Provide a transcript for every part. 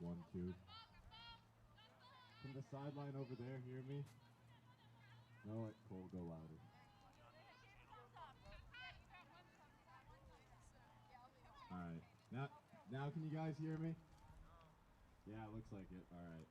1, 2. From the sideline over there, hear me? No, let Cole go louder. Alright. Now can you guys hear me? Yeah, it looks like it. Alright.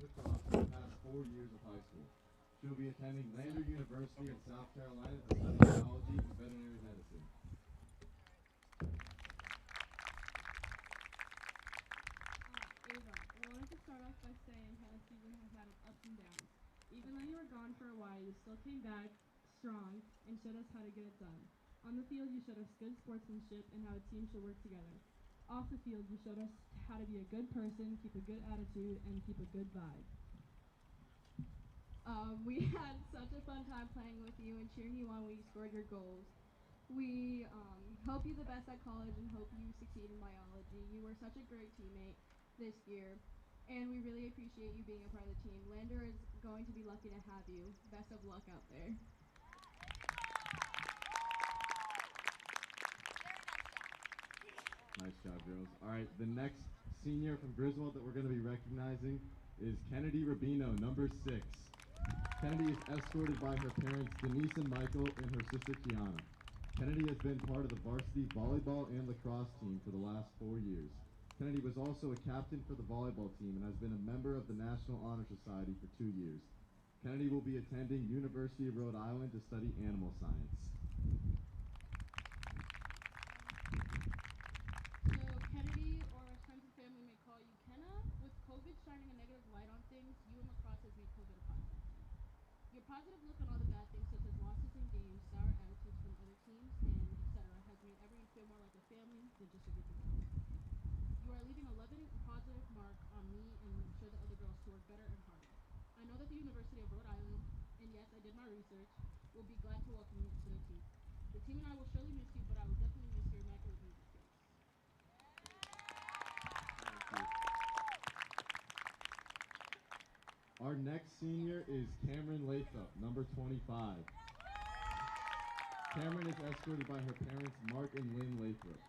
Across the past 4 years of high school. She'll be attending Ledyard University in South Carolina to study biology and veterinary medicine. Ava, I wanted to start off by saying how the season has had its ups and downs. Even though you were gone for a while, you still came back strong and showed us how to get it done. On the field, you showed us good sportsmanship and how a team should work together. Off the field, you showed us how to be a good person, keep a good attitude, and keep a good vibe. We had such a fun time playing with you and cheering you on when you scored your goals. We hope you the best at college and hope you succeed in biology. You were such a great teammate this year, and we really appreciate you being a part of the team. Lander is going to be lucky to have you. Best of luck out there. Nice job, girls. All right, the next senior from Griswold that we're going to be recognizing is Kennedy Rubino, number 6. Kennedy is escorted by her parents, Denise and Michael, and her sister, Kiana. Kennedy has been part of the varsity volleyball and lacrosse team for the last 4 years. Kennedy was also a captain for the volleyball team and has been a member of the National Honor Society for 2 years. Kennedy will be attending University of Rhode Island to study animal science. So Kennedy, or as friends and family may call you, Kenna, with COVID shining a negative light on things, you and Lacrosse has made COVID a positive thing. Your positive look on all the bad things, such as losses in games, sour attitudes from other teams, and etc., has made everyone feel more like a family than just a group of girls. You are leaving a loving and positive mark on me, and I'm sure the other girls to work better and harder. I know that the University of Rhode Island, and yes, I did my research, will be glad to welcome you to their team. The team and I will surely miss you, but I will definitely miss your immaculate music skills. Our next senior is Cameron Lathrop, number 25. Cameron is escorted by her parents, Mark and Lynn Lathrop.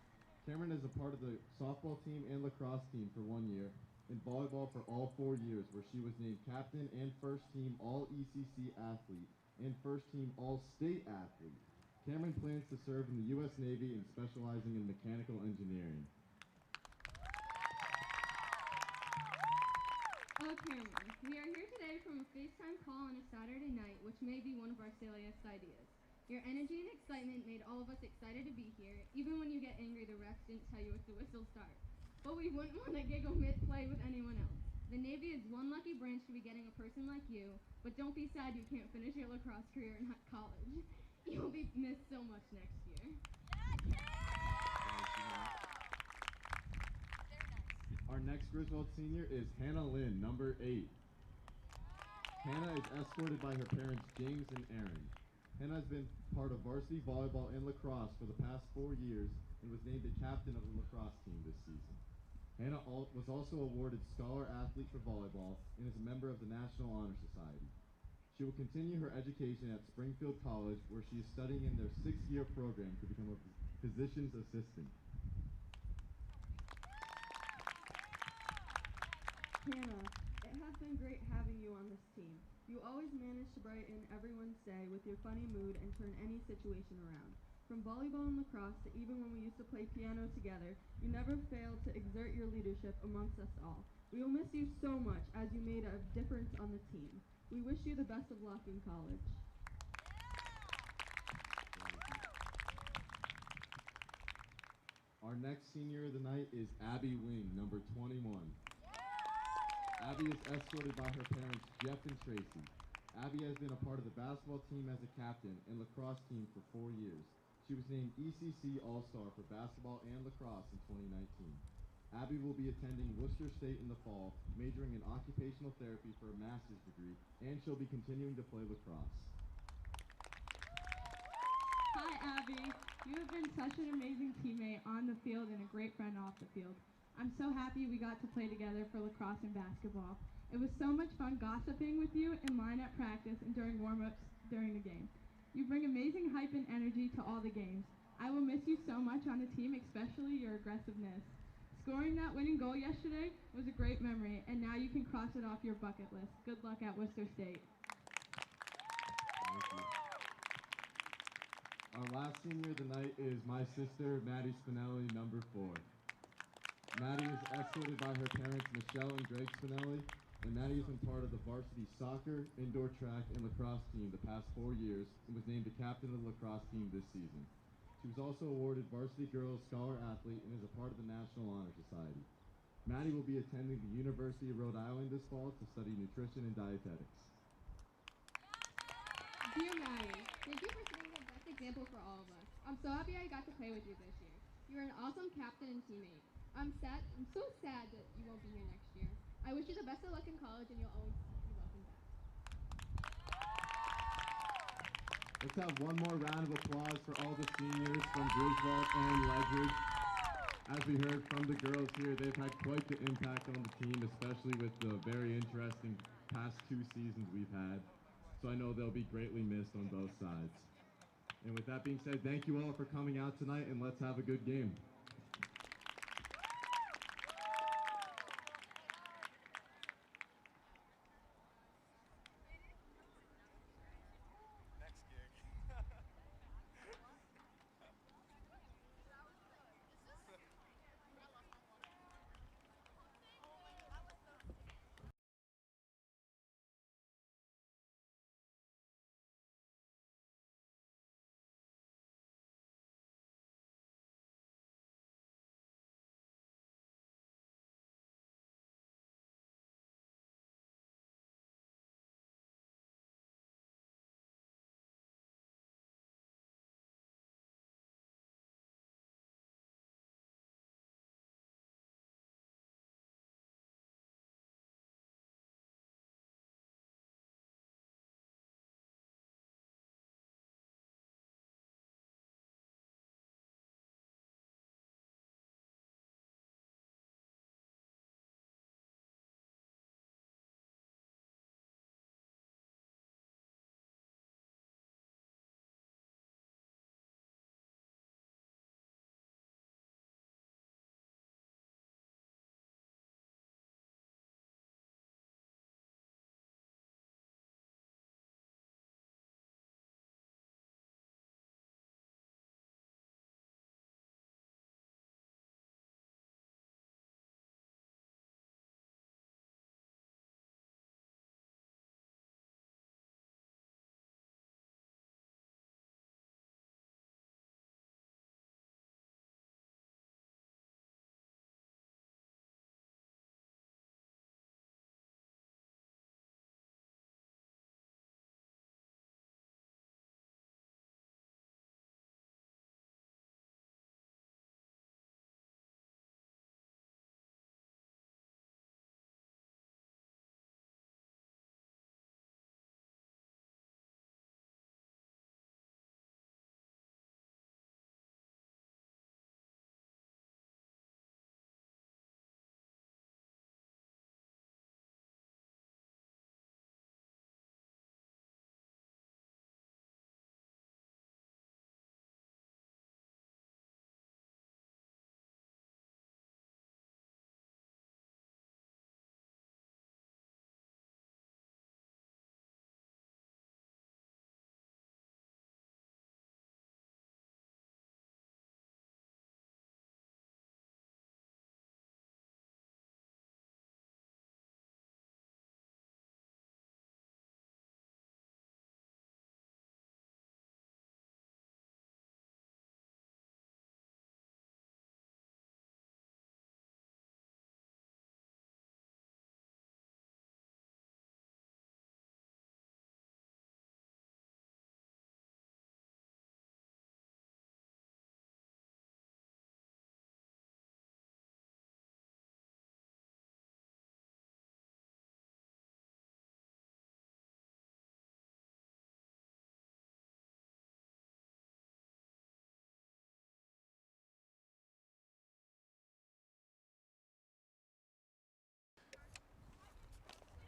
Cameron is a part of the softball team and lacrosse team for 1 year, and volleyball for all 4 years, where she was named captain and first team All-ECC athlete and first team All-State athlete. Cameron plans to serve in the U.S. Navy and specializing in mechanical engineering. Oh, Cameron, we are here today from a FaceTime call on a Saturday night, which may be one of our silliest ideas. Your energy and excitement made all of us excited to be here, even when you get angry the refs didn't tell you if the whistle starts. But we wouldn't want to giggle mid-play with anyone else. The Navy is one lucky branch to be getting a person like you, but don't be sad you can't finish your lacrosse career in college. You'll be missed so much next year. Our next Griswold senior is Hannah Lynn, number 8. Hannah is escorted by her parents, James and Aaron. Hannah has been part of varsity volleyball and lacrosse for the past 4 years and was named the captain of the lacrosse team this season. Hannah was also awarded Scholar Athlete for volleyball and is a member of the National Honor Society. She will continue her education at Springfield College, where she is studying in their 6-year program to become a physician's assistant. Hannah, it has been great having you on this team. You always manage to brighten everyone's day with your funny mood and turn any situation around. From volleyball and lacrosse to even when we used to play piano together, you never failed to exert your leadership amongst us all. We will miss you so much as you made a difference on the team. We wish you the best of luck in college. Our next senior of the night is Abby Wing, number 21. Abby is escorted by her parents, Jeff and Tracy. Abby has been a part of the basketball team as a captain and lacrosse team for 4 years. She was named ECC All-Star for basketball and lacrosse in 2019. Abby will be attending Worcester State in the fall, majoring in occupational therapy for a master's degree, and she'll be continuing to play lacrosse. Hi, Abby. You have been such an amazing teammate on the field and a great friend off the field. I'm so happy we got to play together for lacrosse and basketball. It was so much fun gossiping with you in line at practice and during warm-ups during the game. You bring amazing hype and energy to all the games. I will miss you so much on the team, especially your aggressiveness. Scoring that winning goal yesterday was a great memory, and now you can cross it off your bucket list. Good luck at Worcester State. Thank you. Our last senior of the night is my sister, Maddie Spinelli, number 4. Maddie is escorted by her parents, Michelle and Greg Spinelli, and Maddie has been part of the varsity soccer, indoor track, and lacrosse team the past 4 years and was named the captain of the lacrosse team this season. She was also awarded Varsity Girls Scholar Athlete and is a part of the National Honor Society. Maddie will be attending the University of Rhode Island this fall to study nutrition and dietetics. Dear Maddie, thank you for setting the best example for all of us. I'm so happy I got to play with you this year. You're an awesome captain and teammate. I'm so sad that you won't be here next year. I wish you the best of luck in college, and you'll always be welcome back. Let's have one more round of applause for all the seniors from Griswold and Ledyard. As we heard from the girls here, they've had quite the impact on the team, especially with the very interesting past 2 seasons we've had. So I know they'll be greatly missed on both sides. And with that being said, thank you all for coming out tonight, and let's have a good game.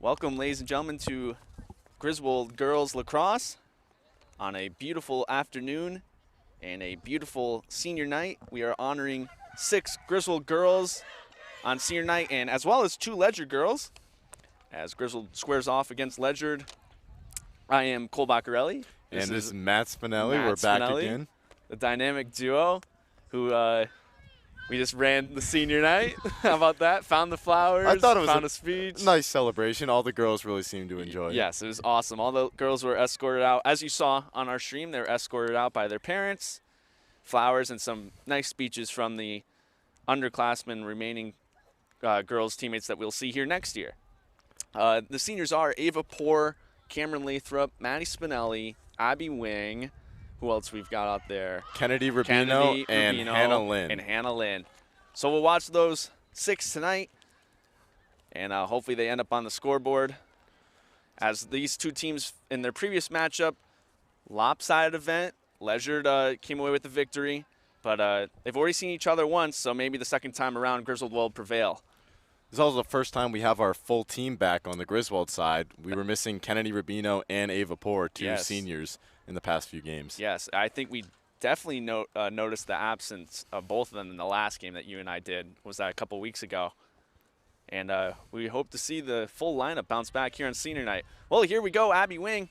Welcome, ladies and gentlemen, to Griswold Girls Lacrosse on a beautiful afternoon and a beautiful senior night. We are honoring 6 Griswold girls on senior night, and as well as 2 Ledyard girls, as Griswold squares off against Ledyard. I am Cole Baccarelli. This is Matt Spinelli. We're back again. The dynamic duo who we just ran the senior night. How about that? Found the flowers, I thought it was found a speech. Nice celebration. All the girls really seemed to enjoy it. Yes, it was awesome. All the girls were escorted out. As you saw on our stream, they were escorted out by their parents, flowers, and some nice speeches from the underclassmen remaining girls teammates that we'll see here next year. The seniors are Ava Poor, Cameron Lathrop, Maddie Spinelli, Abby Wing. Who else we've got out there? Kennedy Rubino and Hannah Lynn. So we'll watch those 6 tonight, and hopefully they end up on the scoreboard. As these 2 teams in their previous matchup, lopsided event, Ledyard came away with the victory, but they've already seen each other once, so maybe the second time around Griswold will prevail. This is also the first time we have our full team back on the Griswold side. We were missing Kennedy Rubino and Ava Poor, 2 seniors, in the past few games. Yes, I think we definitely noticed the absence of both of them in the last game that you and I did. Was that a couple weeks ago? And we hope to see the full lineup bounce back here on senior night. Well, here we go, Abby Wing.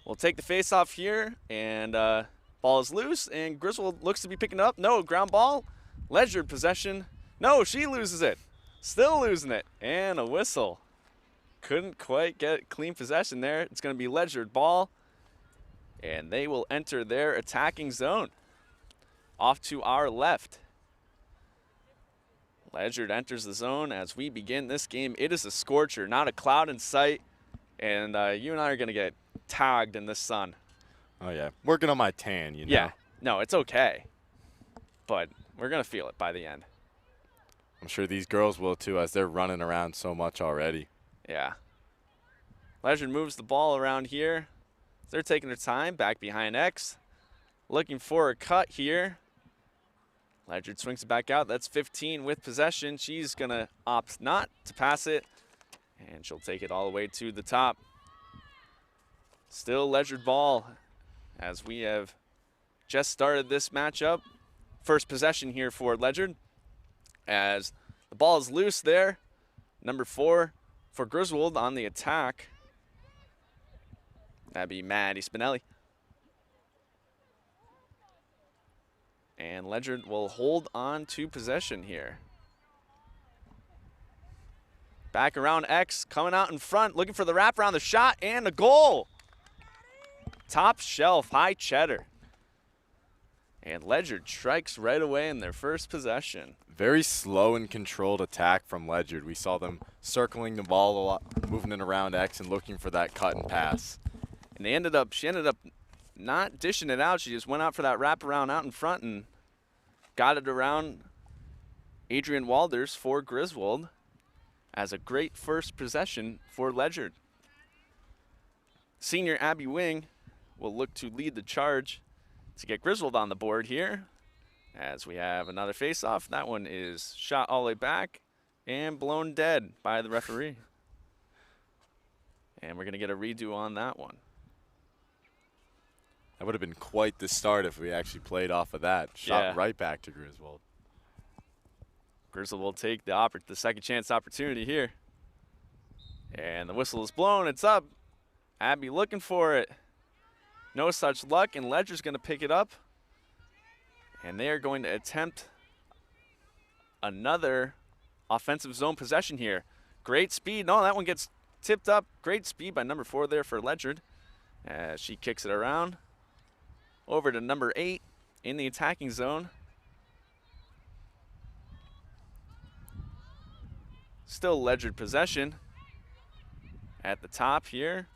We'll take the face-off here, and ball is loose, and Griswold looks to be picking it up. No, ground ball. Ledyard possession. No, she loses it. Still losing it, and a whistle. Couldn't quite get clean possession there. It's going to be Ledyard ball, and they will enter their attacking zone. Off to our left. Ledyard enters the zone as we begin this game. It is a scorcher, not a cloud in sight, and you and I are going to get tagged in the sun. Oh, yeah. Working on my tan, you know. Yeah. No, it's okay, but we're going to feel it by the end. I'm sure these girls will too, as they're running around so much already. Yeah. Ledyard moves the ball around here. They're taking their time back behind X. Looking for a cut here. Ledyard swings it back out. That's 15 with possession. She's going to opt not to pass it, and she'll take it all the way to the top. Still Ledyard ball as we have just started this matchup. First possession here for Ledyard. As the ball is loose there. Number 4 for Griswold on the attack. That'd be Maddie Spinelli. And Ledyard will hold on to possession here. Back around X, coming out in front, looking for the wraparound, the shot, and a goal. Top shelf, high cheddar. And Ledyard strikes right away in their first possession. Very slow and controlled attack from Ledyard. We saw them circling the ball a lot, moving it around X and looking for that cut and pass. And she ended up not dishing it out. She just went out for that wraparound out in front and got it around Adrian Walders for Griswold as a great first possession for Ledyard. Senior Abby Wing will look to lead the charge to get Griswold on the board here. As we have another face-off. That one is shot all the way back and blown dead by the referee. And we're going to get a redo on that one. That would have been quite the start if we actually played off of that. Shot right back to Griswold. Griswold will take the second chance opportunity here. And the whistle is blown. It's up. Abby looking for it. No such luck, and Ledyard's going to pick it up. And they are going to attempt another offensive zone possession here. Great speed. No, that one gets tipped up. Great speed by number 4 there for Ledyard. As she kicks it around. Over to number 8 in the attacking zone. Still Ledyard possession at the top here.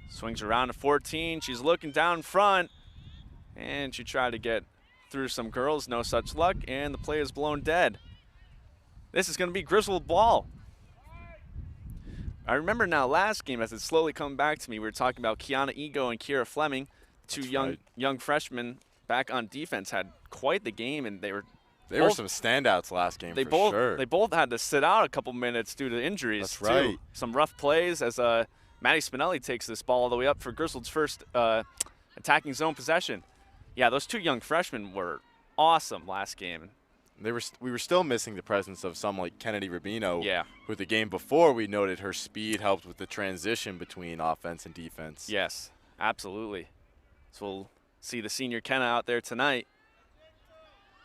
Swings around to 14. She's looking down front. And she tried to get through some girls. No such luck. And the play is blown dead. This is going to be Griswold ball. I remember now last game as it's slowly coming back to me, we were talking about Kiana Ego and Kira Fleming, 2 young freshmen back on defense, had quite the game, and they were They were some standouts last game for sure. They both had to sit out a couple minutes due to injuries. That's right. Too. Some rough plays as Maddie Spinelli takes this ball all the way up for Griswold's first attacking zone possession. Yeah, those two young freshmen were awesome last game. We were still missing the presence of some like Kennedy Rubino. Yeah. Who the game before we noted her speed helped with the transition between offense and defense. Yes, absolutely. So we'll see the senior Kenna out there tonight.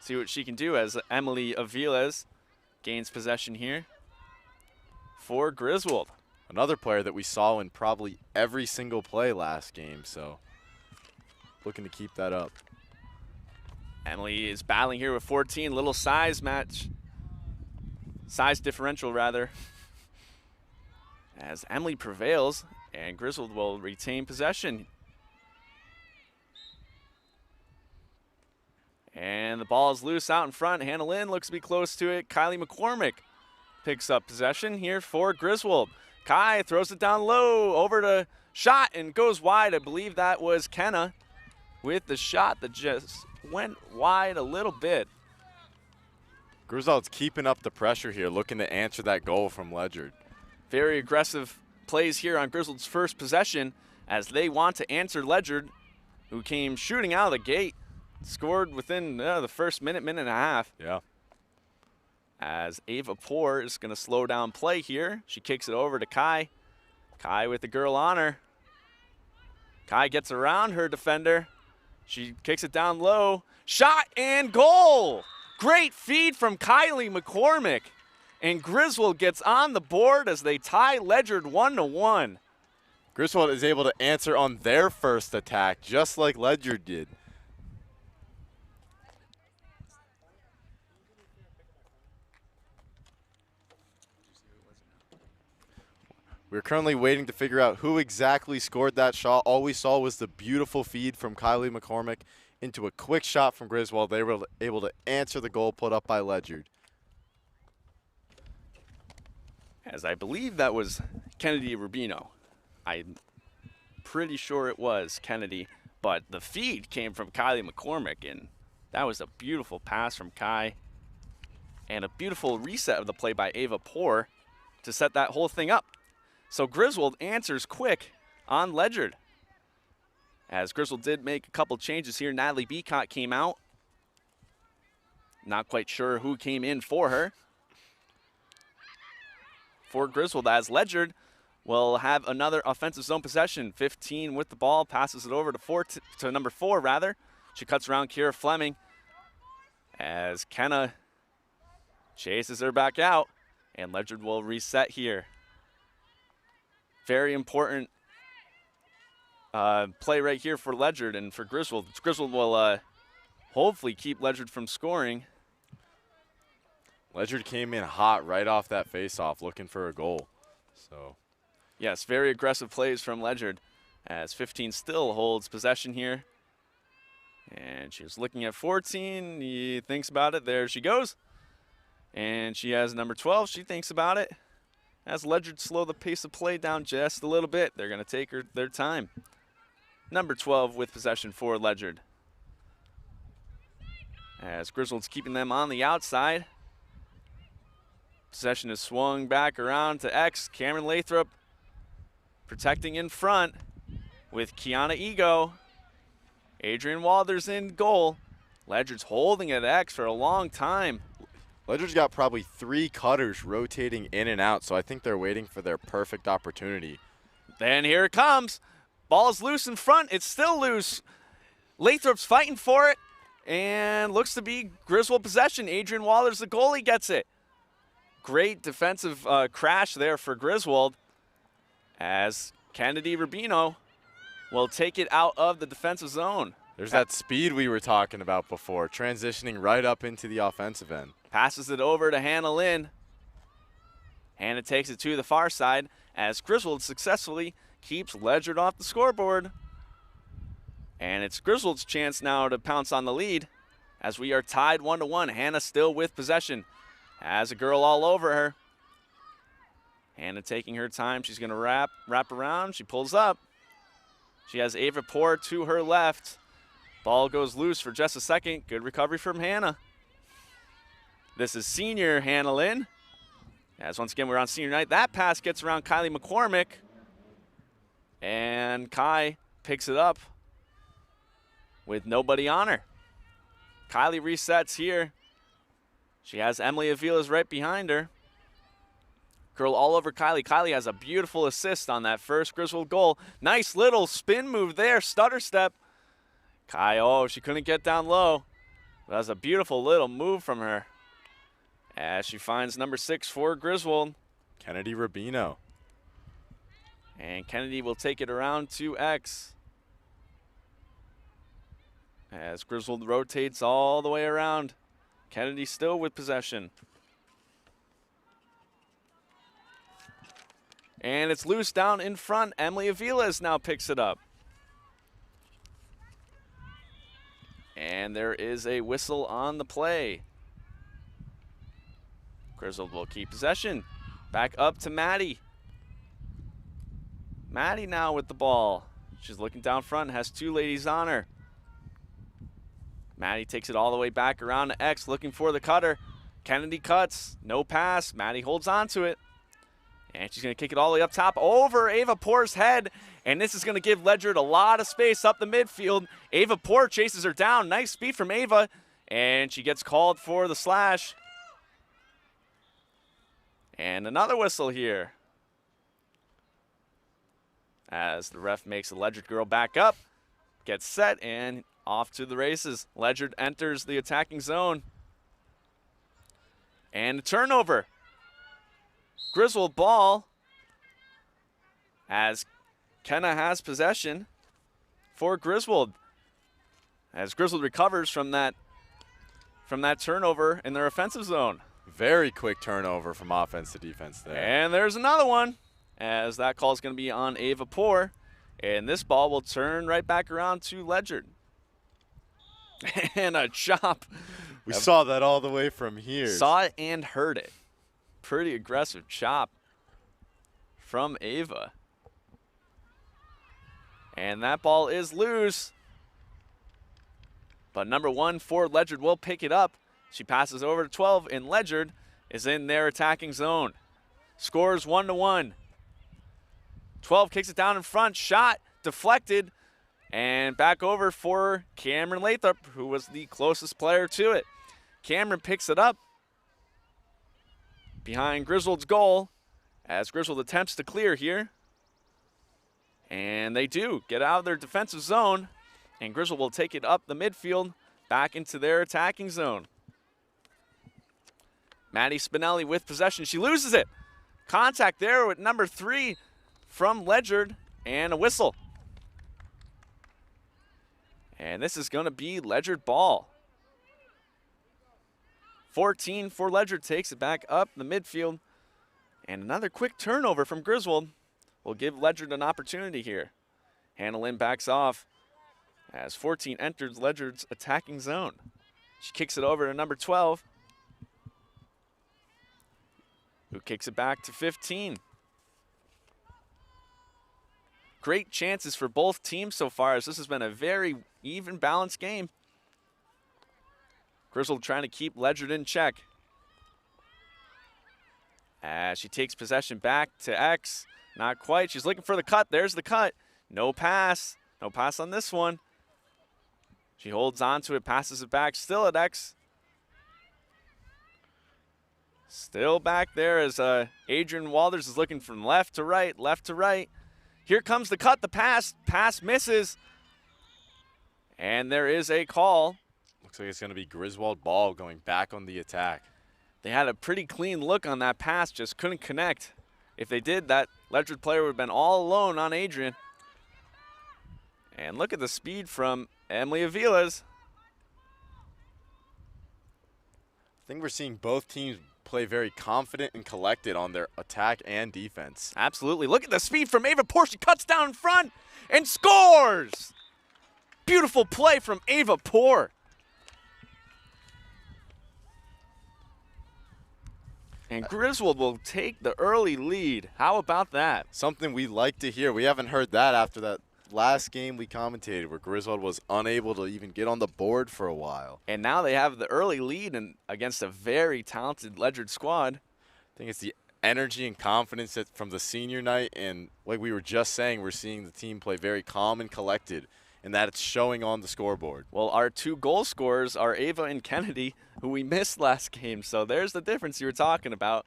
See what she can do as Emily Aviles gains possession here for Griswold. Another player that we saw in probably every single play last game, so looking to keep that up. Emily is battling here with 14, little size differential rather. As Emily prevails and Griswold will retain possession. And the ball is loose out in front. Hannah Lynn looks to be close to it. Kylie McCormick picks up possession here for Griswold. Kai throws it down low, over to shot and goes wide. I believe that was Kenna with the shot that just went wide a little bit. Griswold's keeping up the pressure here, looking to answer that goal from Ledyard. Very aggressive plays here on Griswold's first possession as they want to answer Ledyard, who came shooting out of the gate. Scored within the first minute and a half. Yeah. As Ava Poor is going to slow down play here. She kicks it over to Kai. Kai with the girl on her. Kai gets around her defender. She kicks it down low. Shot and goal! Great feed from Kylie McCormick. And Griswold gets on the board as they tie Ledyard 1-1. Griswold is able to answer on their first attack, just like Ledyard did. We're currently waiting to figure out who exactly scored that shot. All we saw was the beautiful feed from Kylie McCormick into a quick shot from Griswold. They were able to answer the goal put up by Ledyard. As I believe that was Kennedy Rubino. I'm pretty sure it was Kennedy, but the feed came from Kylie McCormick, and that was a beautiful pass from Kai and a beautiful reset of the play by Ava Poor to set that whole thing up. So Griswold answers quick on Ledyard. As Griswold did make a couple changes here, Natalie Beacott came out. Not quite sure who came in for her. For Griswold, as Ledyard will have another offensive zone possession. 15 with the ball, passes it over to number 4 rather. She cuts around Kira Fleming as Kenna chases her back out, and Ledyard will reset here. Very important play right here for Ledyard and for Griswold. Griswold will hopefully keep Ledyard from scoring. Ledyard came in hot right off that faceoff, looking for a goal. So, yes, very aggressive plays from Ledyard as 15 still holds possession here. And she's looking at 14. He thinks about it. There she goes. And she has number 12. She thinks about it. As Ledyard slow the pace of play down just a little bit, they're going to take their time. Number 12 with possession for Ledyard. As Griswold's keeping them on the outside. Possession is swung back around to X. Cameron Lathrop protecting in front with Kiana Ego. Adrian Walders in goal. Ledyard's holding at X for a long time. Ledyard's got probably 3 cutters rotating in and out, so I think they're waiting for their perfect opportunity. Then here it comes. Ball's loose in front. It's still loose. Lathrop's fighting for it, and looks to be Griswold possession. Adrian Walders, the goalie, gets it. Great defensive crash there for Griswold as Kennedy Rubino will take it out of the defensive zone. There's that speed we were talking about before, transitioning right up into the offensive end. Passes it over to Hannah Lynn. Hannah takes it to the far side as Griswold successfully keeps Ledyard off the scoreboard. And it's Griswold's chance now to pounce on the lead as we are tied 1-1. Hannah still with possession. Has a girl all over her. Hannah taking her time. She's going to wrap around. She pulls up. She has Ava Poor to her left. Ball goes loose for just a second. Good recovery from Hannah. This is senior Hannah Lynn. As once again, we're on senior night. That pass gets around Kylie McCormick. And Kai picks it up with nobody on her. Kylie resets here. She has Emily Avila's right behind her. Girl all over Kylie. Kylie has a beautiful assist on that first Griswold goal. Nice little spin move there, stutter step. Kai, oh, she couldn't get down low. That was a beautiful little move from her. As she finds number 6 for Griswold. Kennedy Rubino. And Kennedy will take it around to X. As Griswold rotates all the way around. Kennedy still with possession. And it's loose down in front. Emily Aviles now picks it up. And there is a whistle on the play. Griswold will keep possession. Back up to Maddie. Maddie now with the ball. She's looking down front, has 2 ladies on her. Maddie takes it all the way back around to X, looking for the cutter. Kennedy cuts, no pass. Maddie holds on to it. And she's going to kick it all the way up top over Ava Poor's head. And this is going to give Ledyard a lot of space up the midfield. Ava Poor chases her down. Nice speed from Ava. And she gets called for the slash. And another whistle here. As the ref makes the Ledyard girl back up. Gets set and off to the races. Ledyard enters the attacking zone. And a turnover. Griswold ball as Kenna has possession for Griswold. As Griswold recovers from that turnover in their offensive zone. Very quick turnover from offense to defense there. And there's another one, as that call is going to be on Ava Poor. And this ball will turn right back around to Ledyard. And a chop. We saw that all the way from here. Saw it and heard it. Pretty aggressive chop from Ava. And that ball is loose. But number 1 for Ledyard will pick it up. She passes over to 12, and Ledyard is in their attacking zone. Scores 1-1. 12 kicks it down in front. Shot deflected. And back over for Cameron Lathrop, who was the closest player to it. Cameron picks it up behind Griswold's goal as Griswold attempts to clear here. And they do get out of their defensive zone, and Griswold will take it up the midfield back into their attacking zone. Maddie Spinelli with possession. She loses it. Contact there with number 3 from Ledyard and a whistle. And this is going to be Ledyard ball. 14 for Ledyard, takes it back up the midfield. And another quick turnover from Griswold will give Ledyard an opportunity here. Hannah Lynn backs off as 14 enters Ledyard's attacking zone. She kicks it over to number 12, who kicks it back to 15. Great chances for both teams so far, as this has been a very even, balanced game. Griswold trying to keep Ledyard in check. As she takes possession back to X. Not quite. She's looking for the cut. There's the cut. No pass. No pass on this one. She holds on to it, passes it back. Still at X. Still back there as Adrian Walders is looking from left to right, left to right. Here comes the cut, the pass. Pass misses. And there is a call. Looks like it's going to be Griswold ball going back on the attack. They had a pretty clean look on that pass, just couldn't connect. If they did, that Ledyard player would have been all alone on Adrian. And look at the speed from Emily Aviles. I think we're seeing both teams play very confident and collected on their attack and defense. Absolutely. Look at the speed from Ava Poor. She cuts down in front and scores. Beautiful play from Ava Poor. And Griswold will take the early lead. How about that? Something we like to hear. We haven't heard that after that last game we commentated where Griswold was unable to even get on the board for a while. And now they have the early lead against a very talented Ledyard squad. I think it's the energy and confidence from the senior night, and like we were just saying, we're seeing the team play very calm and collected, and that it's showing on the scoreboard. Well, our 2 goal scorers are Ava and Kennedy, who we missed last game, so there's the difference you were talking about.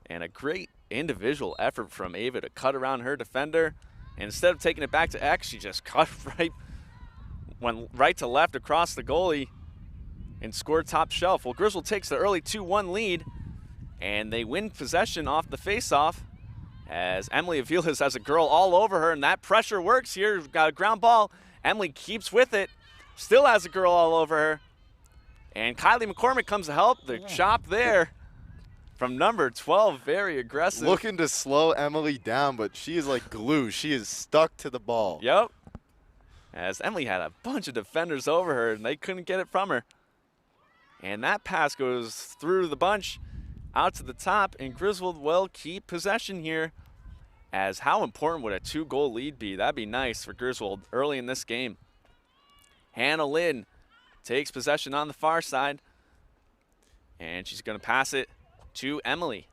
And a great individual effort from Ava to cut around her defender. And instead of taking it back to X, she just went right to left across the goalie and scored top shelf. Well, Griswold takes the early 2-1 lead, and they win possession off the faceoff as Emily Aviles has a girl all over her, and that pressure works here. We've got a ground ball. Emily keeps with it, still has a girl all over her. And Kylie McCormick comes to help. The chop there from number 12, very aggressive. Looking to slow Emily down, but she is like glue. She is stuck to the ball. Yep. As Emily had a bunch of defenders over her, and they couldn't get it from her. And that pass goes through the bunch, out to the top, and Griswold will keep possession here. As how important would a 2-goal lead be? That'd be nice for Griswold early in this game. Hannah Lynn takes possession on the far side, and she's going to pass it to Emily.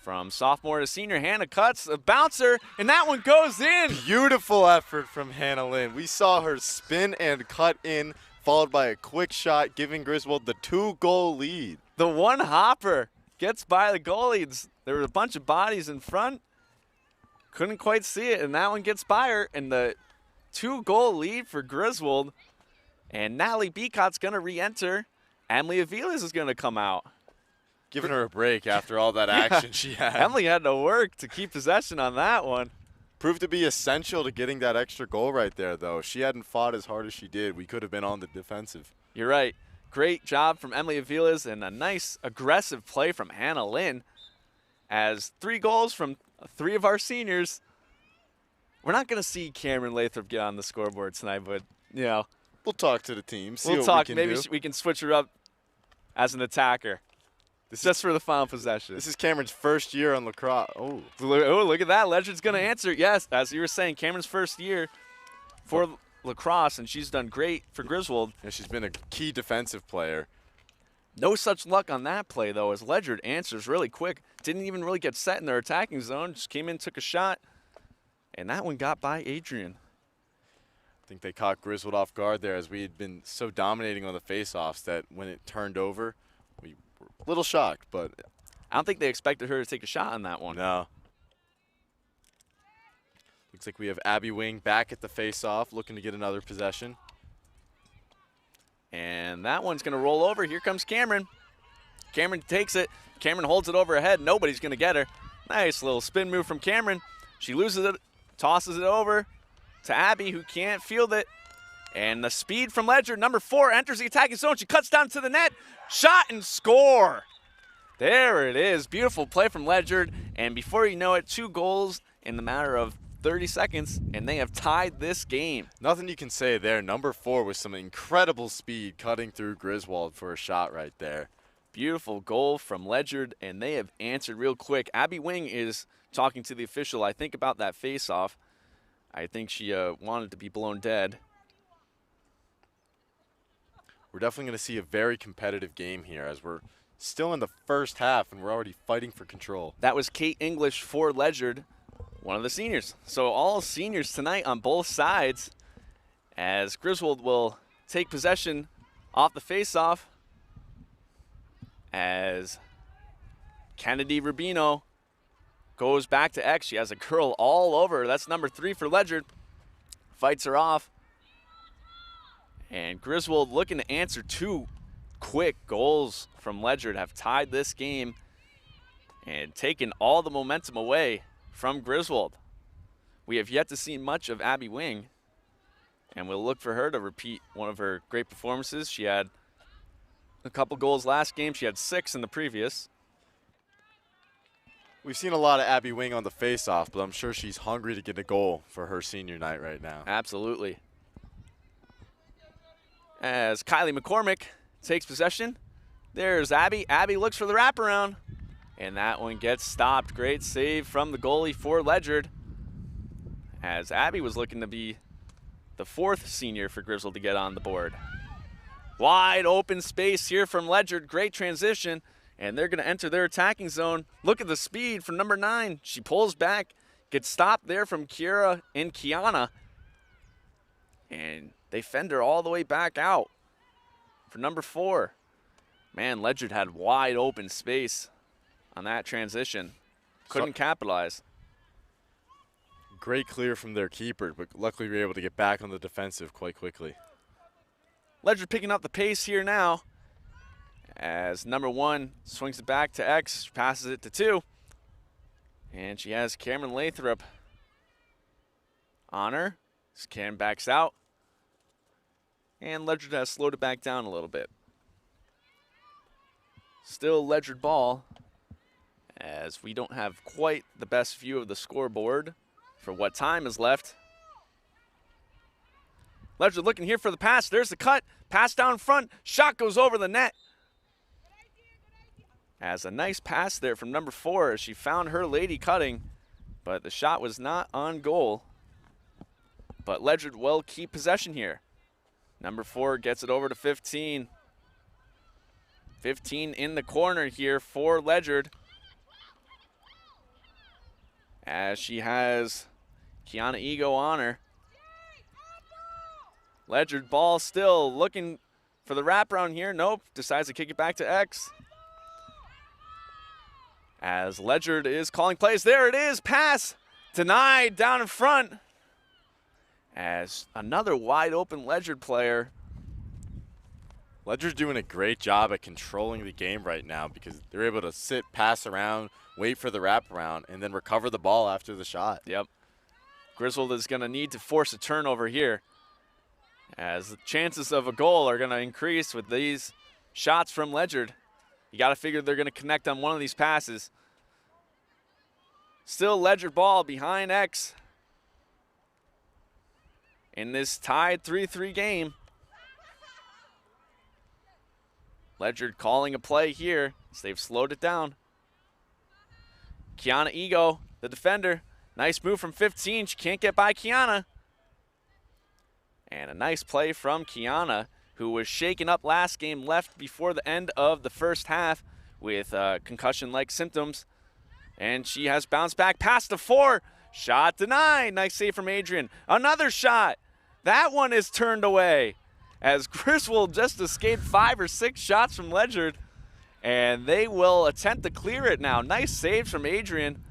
From sophomore to senior, Hannah cuts a bouncer, and that one goes in. Beautiful effort from Hannah Lynn. We saw her spin and cut in, followed by a quick shot, giving Griswold the 2-goal lead. The one hopper gets by the goalies. There were a bunch of bodies in front. Couldn't quite see it, and that one gets by her, and the 2-goal lead for Griswold. And Natalie Beacott's going to re-enter. Emily Aviles is going to come out. Giving her a break after all that action she had. Emily had to work to keep possession on that one. Proved to be essential to getting that extra goal right there, though. She hadn't fought as hard as she did. We could have been on the defensive. You're right. Great job from Emily Aviles and a nice aggressive play from Hannah Lynn. As 3 goals from 3 of our seniors. We're not going to see Cameron Lathrop get on the scoreboard tonight, but, you know. We'll talk to the team. We'll talk. Maybe we can switch her up as an attacker. Just for the final possession. This is Cameron's first year on Lacrosse. Oh, look at that. Ledyard's going to answer. Yes, as you were saying, Cameron's first year for Lacrosse, and she's done great for Griswold. Yeah, she's been a key defensive player. No such luck on that play, though, as Ledyard answers really quick. Didn't even really get set in their attacking zone. Just came in, took a shot, and that one got by Adrian. I think they caught Griswold off guard there, as we had been so dominating on the faceoffs that when it turned over, we were a little shocked, but I don't think they expected her to take a shot on that one. No. Looks like we have Abby Wing back at the faceoff, looking to get another possession. And that one's going to roll over. Here comes Cameron. Cameron takes it. Cameron holds it over her head. Nobody's going to get her. Nice little spin move from Cameron. She loses it, tosses it over to Abby, who can't field it. And the speed from Ledyard, number 4, enters the attacking zone. She cuts down to the net. Shot and score. There it is. Beautiful play from Ledyard. And before you know it, 2 goals in the matter of 30 seconds, and they have tied this game. Nothing you can say there. Number 4 with some incredible speed cutting through Griswold for a shot right there. Beautiful goal from Ledyard, and they have answered real quick. Abby Wing is talking to the official, I think, about that face-off. I think she wanted to be blown dead. We're definitely going to see a very competitive game here, as we're still in the first half and we're already fighting for control. That was Kate English for Ledyard, one of the seniors. So all seniors tonight on both sides, as Griswold will take possession off the face-off, as Kennedy Rubino goes back to X. She has a girl all over her. That's number 3 for Ledyard. Fights her off. And Griswold looking to answer 2 quick goals from Ledyard have tied this game and taken all the momentum away from Griswold. We have yet to see much of Abby Wing, and we'll look for her to repeat one of her great performances. She had a couple goals last game. She had 6 in the previous. We've seen a lot of Abby Wing on the face-off, but I'm sure she's hungry to get a goal for her senior night right now. Absolutely. As Kylie McCormick takes possession, there's Abby. Abby looks for the wraparound, and that one gets stopped. Great save from the goalie for Ledyard. as Abby was looking to be the 4th senior for Griswold to get on the board. Wide open space here from Ledyard. Great transition, and they're going to enter their attacking zone. Look at the speed from number 9. She pulls back, gets stopped there from Kira and Kiana, and they fend her all the way back out for number 4. Man, Ledyard had wide open space on that transition. Couldn't capitalize. Great clear from their keeper, but luckily we were able to get back on the defensive quite quickly. Ledyard picking up the pace here now as number 1 swings it back to X, passes it to 2. And she has Cameron Lathrop on her. Cam backs out. And Ledyard has slowed it back down a little bit. Still Ledyard ball, as we don't have quite the best view of the scoreboard for what time is left. Ledyard looking here for the pass. There's the cut. Pass down front. Shot goes over the net. As a nice pass there from number 4 as she found her lady cutting, but the shot was not on goal. But Ledyard will keep possession here. Number 4 gets it over to 15. 15 in the corner here for Ledyard, as she has Kiana Ego on her. Ledyard ball still looking for the wraparound here. Nope, decides to kick it back to X. As Ledyard is calling plays. There it is, pass denied down in front. As another wide open Ledyard player. Ledyard's doing a great job at controlling the game right now because they're able to sit, pass around, wait for the wraparound, and then recover the ball after the shot. Yep. Griswold is going to need to force a turnover here, as the chances of a goal are going to increase with these shots from Ledyard. You got to figure they're going to connect on one of these passes. Still Ledyard ball behind X in this tied 3-3 game. Ledyard calling a play here, as they've slowed it down. Kiana Ego, the defender. Nice move from 15. She can't get by Kiana. And a nice play from Kiana, who was shaken up last game, left before the end of the first half with concussion-like symptoms. And she has bounced back past the 4. Shot denied. Nice save from Adrian. Another shot. That one is turned away, as Griswold just escaped 5 or 6 shots from Ledyard, and they will attempt to clear it now. Nice saves from Adrian.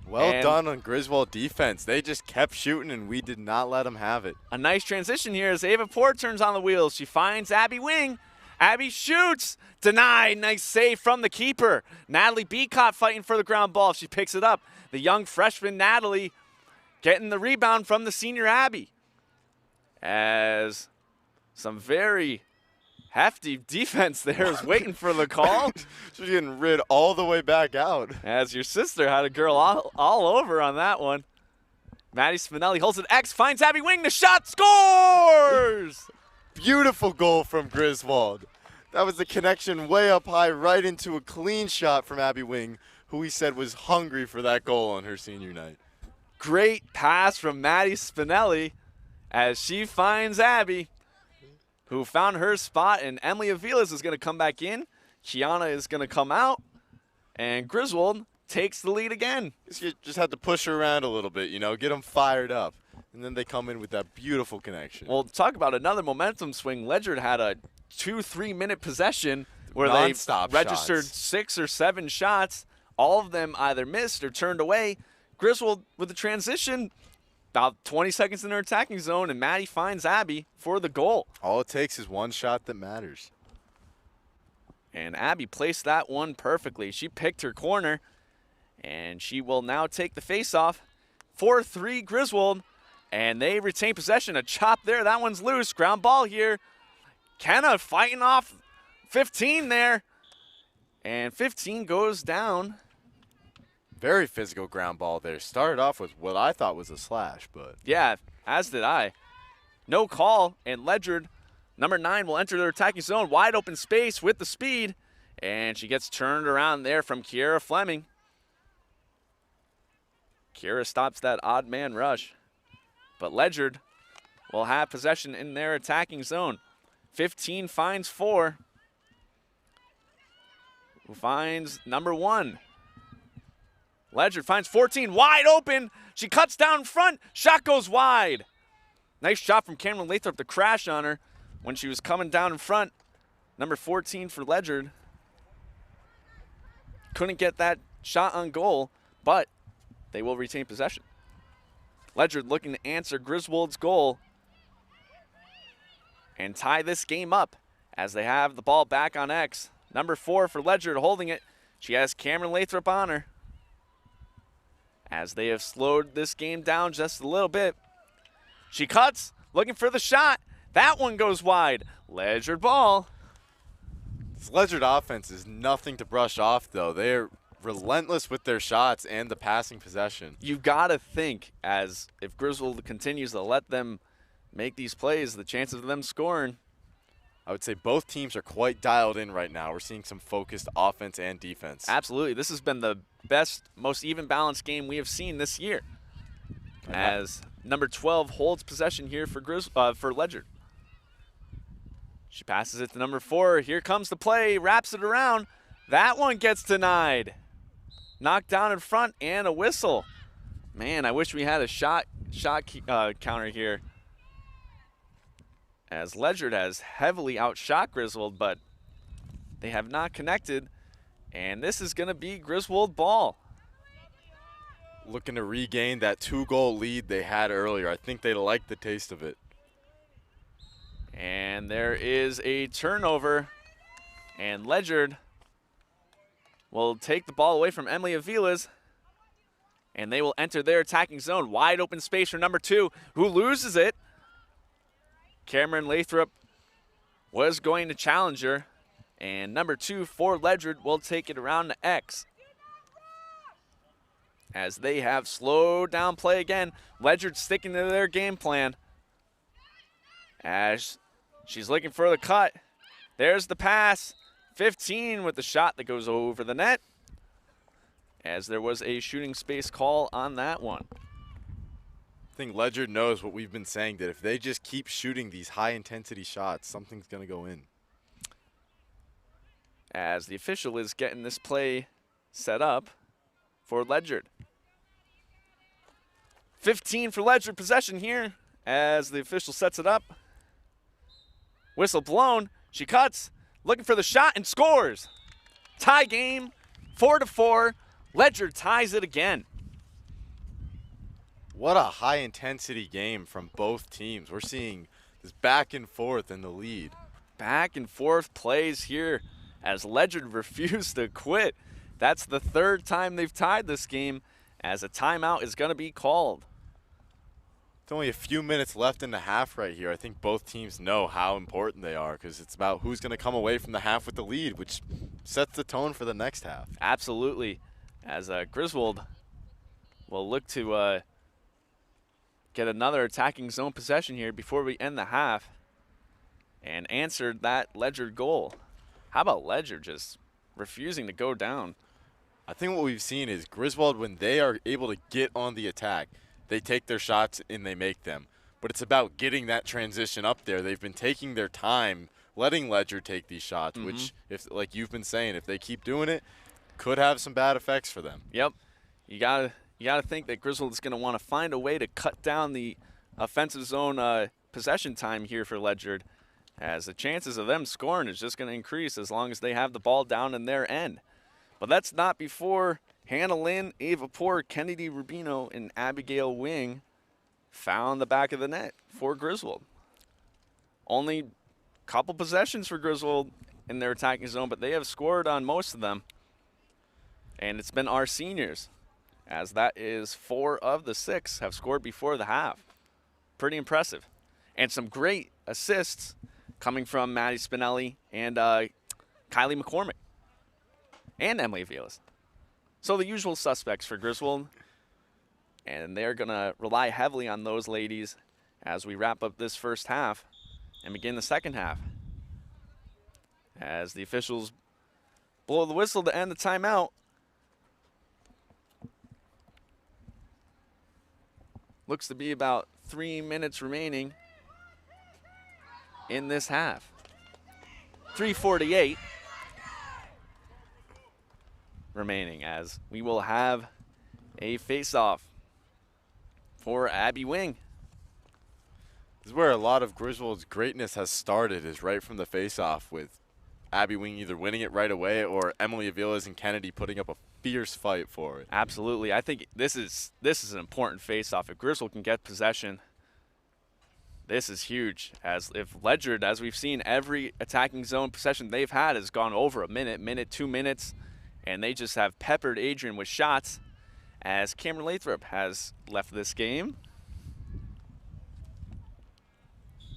Well done on Griswold defense. They just kept shooting, and we did not let them have it. A nice transition here as Ava Port turns on the wheels. She finds Abby Wing. Abby shoots. Denied. Nice save from the keeper. Natalie Beacott fighting for the ground ball. She picks it up. The young freshman Natalie getting the rebound from the senior Abby. As some very hefty defense there is waiting for the call. She's getting rid all the way back out. As your sister had a girl all over on that one. Maddie Spinelli holds it. X finds Abby Wing. The shot scores! Beautiful goal from Griswold. That was the connection way up high right into a clean shot from Abby Wing, who we said was hungry for that goal on her senior night. Great pass from Maddie Spinelli as she finds Abby, who found her spot, and Emily Aviles is going to come back in. Kiana is going to come out, and Griswold takes the lead again. You just have to push her around a little bit, you know, get them fired up, and then they come in with that beautiful connection. Well, talk about another momentum swing. Ledyard had a 2-3 minute possession where non-stop they registered shots. 6 or 7 shots. All of them either missed or turned away. Griswold with the transition, about 20 seconds in their attacking zone, and Maddie finds Abby for the goal. All it takes is one shot that matters. And Abby placed that one perfectly. She picked her corner, and she will now take the faceoff. 4-3 Griswold, and they retain possession. A chop there. That one's loose. Ground ball here. Kenna fighting off 15 there, and 15 goes down. Very physical ground ball there. Started off with what I thought was a slash, but. Yeah, as did I. No call, and Ledyard, number 9, will enter their attacking zone. Wide open space with the speed, and she gets turned around there from Kiera Fleming. Kiera stops that odd man rush. But Ledyard will have possession in their attacking zone. 15 finds 4. Who finds number 1. Ledyard finds 14, wide open. She cuts down front, shot goes wide. Nice shot from Cameron Lathrop to crash on her when she was coming down in front. Number 14 for Ledyard. Couldn't get that shot on goal, but they will retain possession. Ledyard looking to answer Griswold's goal and tie this game up as they have the ball back on X. Number 4 for Ledyard holding it. She has Cameron Lathrop on her as they have slowed this game down just a little bit. She cuts, looking for the shot. That one goes wide. Ledyard ball. This Ledyard offense is nothing to brush off, though. They're relentless with their shots and the passing possession. You've got to think, as if Griswold continues to let them make these plays, the chances of them scoring. I would say both teams are quite dialed in right now. We're seeing some focused offense and defense. Absolutely. This has been the best, most even balanced game we have seen this year. As number 12 holds possession here for Ledyard. She passes it to number 4. Here comes the play, wraps it around. That one gets denied. Knocked down in front and a whistle. Man, I wish we had a shot counter here, as Ledyard has heavily outshot Griswold, but they have not connected, and this is going to be Griswold ball. Looking to regain that 2-goal lead they had earlier. I think they like the taste of it. And there is a turnover, and Ledyard will take the ball away from Emily Aviles, and they will enter their attacking zone. Wide open space for number 2, who loses it. Cameron Lathrop was going to challenge her, and number 2 for Ledyard will take it around to X. As they have slowed down play again, Ledyard sticking to their game plan. As she's looking for the cut. There's the pass. 15 with the shot that goes over the net, as there was a shooting space call on that one. I think Ledyard knows what we've been saying, that if they just keep shooting these high-intensity shots, something's going to go in. As the official is getting this play set up for Ledyard. 15 for Ledyard possession here as the official sets it up. Whistle blown. She cuts, looking for the shot and scores. Tie game, 4-4. Ledyard ties it again. What a high-intensity game from both teams. We're seeing this back and forth in the lead. Back and forth plays here as Ledyard refused to quit. That's the 3rd time they've tied this game, as a timeout is going to be called. It's only a few minutes left in the half right here. I think both teams know how important they are, because it's about who's going to come away from the half with the lead, which sets the tone for the next half. Absolutely, as Griswold will look to get another attacking zone possession here before we end the half, and answered that Ledyard goal. How about Ledyard just refusing to go down? I think what we've seen is Griswold, when they are able to get on the attack, they take their shots and they make them. But it's about getting that transition up there. They've been taking their time, letting Ledyard take these shots, which, if, like you've been saying, if they keep doing it, could have some bad effects for them. Yep. You gotta think that Griswold is going to want to find a way to cut down the offensive zone possession time here for Ledyard, as the chances of them scoring is just going to increase as long as they have the ball down in their end. But that's not before Hannah Lynn, Ava Poor, Kennedy Rubino, and Abigail Wing found the back of the net for Griswold. Only a couple possessions for Griswold in their attacking zone, but they have scored on most of them. And it's been our seniors, as that is 4 of the 6 have scored before the half. Pretty impressive. And some great assists coming from Maddie Spinelli and Kylie McCormick and Emily Aviles. So the usual suspects for Griswold, and they're going to rely heavily on those ladies as we wrap up this first half and begin the second half. As the officials blow the whistle to end the timeout. Looks to be about 3 minutes remaining in this half. 3:48 remaining as we will have a face-off for Abby Wing. This is where a lot of Griswold's greatness has started, is right from the face-off, with Abby Wing either winning it right away or Emily Aviles and Kennedy putting up a fierce fight for it. Absolutely. I think this is an important face-off. If Griswold can get possession, this is huge. As if Ledyard, as we've seen, every attacking zone possession they've had has gone over a minute, 2 minutes, and they just have peppered Adrian with shots, as Cameron Lathrop has left this game.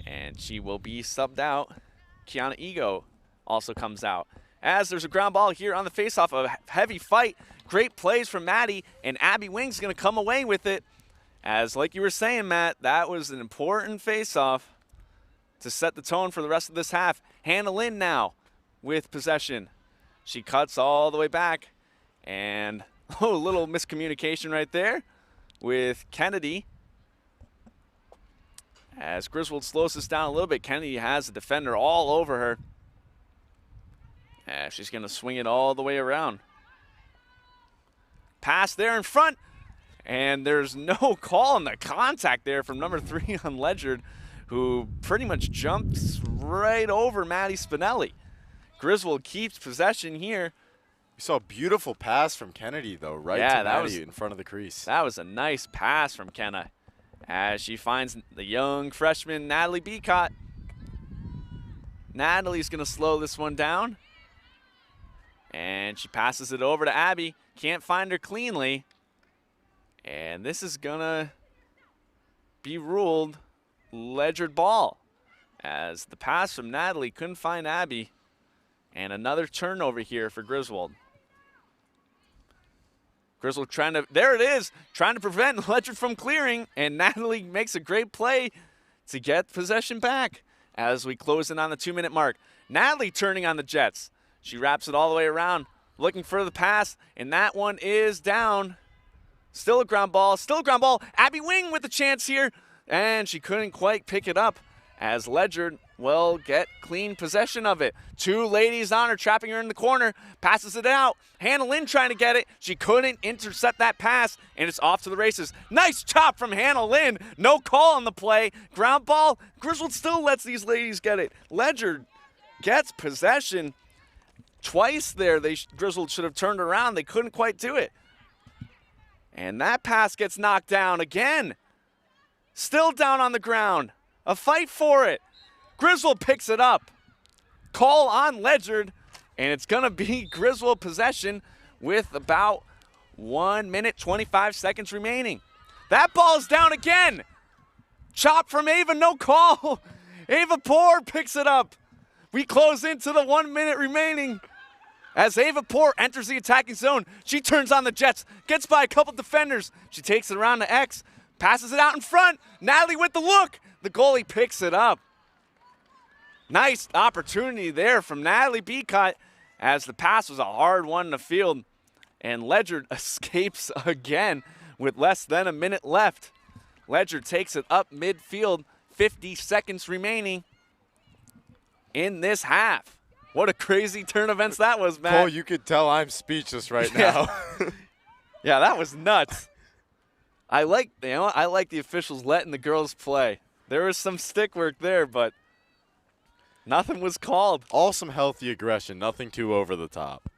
And she will be subbed out. Kiana Ego also comes out. As there's a ground ball here on the faceoff, a heavy fight. Great plays from Maddie, and Abby Wing's going to come away with it. As, like you were saying, Matt, that was an important faceoff to set the tone for the rest of this half. Hannah Lynn now with possession. She cuts all the way back, and a little miscommunication right there with Kennedy. As Griswold slows this down a little bit, Kennedy has a defender all over her. She's going to swing it all the way around. Pass there in front, and there's no call on the contact there from number 3 on Ledyard, who pretty much jumps right over Maddie Spinelli. Griswold keeps possession here. We saw a beautiful pass from Kennedy, though, right to Maddie in front of the crease. That was a nice pass from Kenna, as she finds the young freshman Natalie Beacott. Natalie's going to slow this one down, and she passes it over to Abby. Can't find her cleanly, and this is going to be ruled Ledyard ball, as the pass from Natalie couldn't find Abby, and another turnover here for Griswold. Griswold trying to, there it is, trying to prevent Ledyard from clearing, and Natalie makes a great play to get possession back as we close in on the 2-minute mark. Natalie turning on the Jets. She wraps it all the way around, looking for the pass, and that one is down. Still a ground ball, Abby Wing with the chance here, and she couldn't quite pick it up as Ledyard will get clean possession of it. 2 ladies on her, trapping her in the corner, passes it out. Hannah Lynn trying to get it. She couldn't intercept that pass, and it's off to the races. Nice chop from Hannah Lynn. No call on the play. Ground ball. Griswold still lets these ladies get it. Ledyard gets possession. Twice there, Griswold should have turned around. They couldn't quite do it. And that pass gets knocked down again. Still down on the ground. A fight for it. Griswold picks it up. Call on Ledyard, and it's going to be Griswold possession with about 1 minute, 25 seconds remaining. That ball's down again. Chop from Ava, no call. Ava Poor picks it up. We close into the 1 minute remaining. As Ava Poor enters the attacking zone, she turns on the Jets, gets by a couple defenders. She takes it around to X, passes it out in front. Natalie with the look. The goalie picks it up. Nice opportunity there from Natalie Beacott, as the pass was a hard one in the field. And Ledyard escapes again with less than a minute left. Ledyard takes it up midfield, 50 seconds remaining in this half. What a crazy turn of events that was, Matt. Cole, you could tell I'm speechless right now. Yeah, that was nuts. I like the officials letting the girls play. There was some stick work there, but nothing was called. All some healthy aggression, nothing too over the top.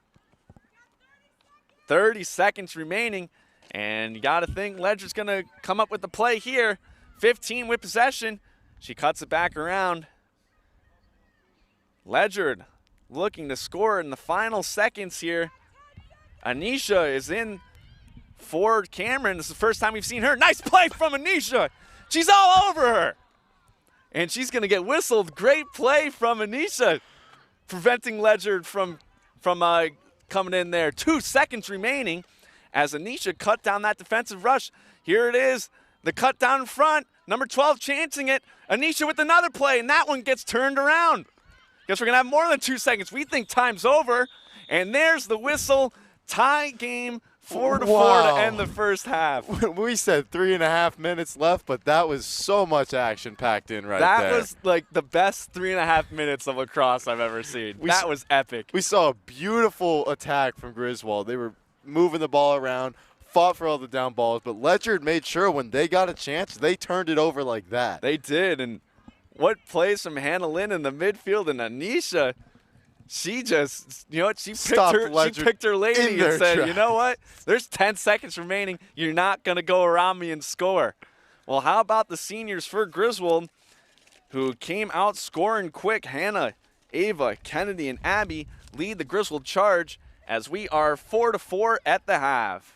30 seconds remaining, and you got to think Ledyard's going to come up with the play here. 15 with possession. She cuts it back around. Ledyard looking to score in the final seconds here. Anisha is in for Cameron. This is the first time we've seen her. Nice play from Anisha. She's all over her. And she's going to get whistled. Great play from Anisha, preventing Ledyard from coming in there. 2 seconds remaining as Anisha cut down that defensive rush. Here it is, the cut down in front. Number 12 chancing it. Anisha with another play, and that one gets turned around. Guess we're going to have more than 2 seconds. We think time's over. And there's the whistle. Tie game 4-4 Wow. to end the first half. We said 3.5 minutes left, but that was so much action packed in there. That was like the best 3.5 minutes of lacrosse I've ever seen. That was epic. We saw a beautiful attack from Griswold. They were moving the ball around, fought for all the down balls, but Ledyard made sure when they got a chance, they turned it over like that. They did, and what plays from Hannah Lynn in the midfield, and Anisha, she just, you know what, she picked her lady and said, you know what, there's 10 seconds remaining. You're not going to go around me and score. Well, how about the seniors for Griswold, who came out scoring quick? Hannah, Ava, Kennedy, and Abby lead the Griswold charge as we are 4-4 at the half.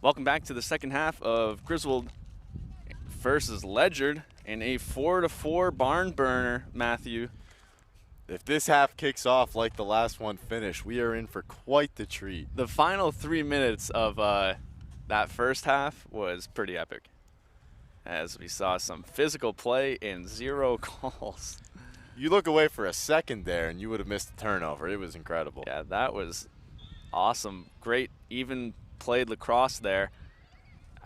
Welcome back to the second half of Griswold versus Ledyard in a 4-4 barn burner, Matthew. If this half kicks off like the last one finished, we are in for quite the treat. The final 3 minutes of that first half was pretty epic, as we saw some physical play and 0 calls. You look away for a second there, and you would have missed the turnover. It was incredible. Yeah, that was awesome. Great, even played lacrosse there.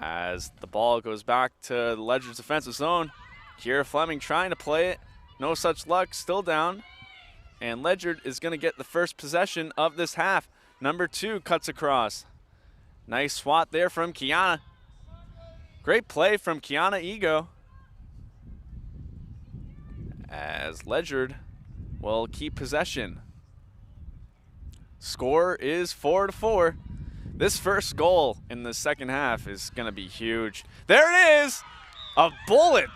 As the ball goes back to Ledyard's defensive zone, Kiera Fleming trying to play it. No such luck, still down. And Ledyard is going to get the first possession of this half. Number 2 cuts across. Nice swat there from Kiana. Great play from Kiana Ego. As Ledyard will keep possession. Score is 4-4. This first goal in the second half is going to be huge. There it is! A bullet!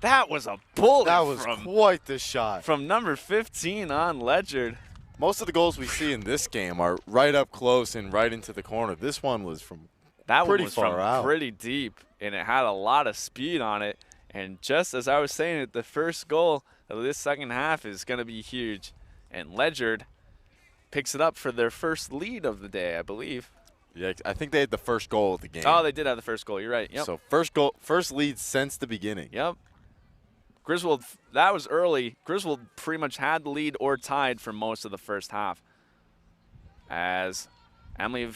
That was a bullet. That was quite the shot. From number 15 on Ledyard. Most of the goals we see in this game are right up close and right into the corner. This one was from pretty far out. Pretty deep, and it had a lot of speed on it. And just as I was saying it, the first goal of this second half is going to be huge. And Ledyard picks it up for their first lead of the day, I believe. Yeah, I think they had the first goal of the game. Oh, they did have the first goal. You're right. Yep. So first lead since the beginning. Yep. Griswold, that was early. Griswold pretty much had the lead or tied for most of the first half. As Kennedy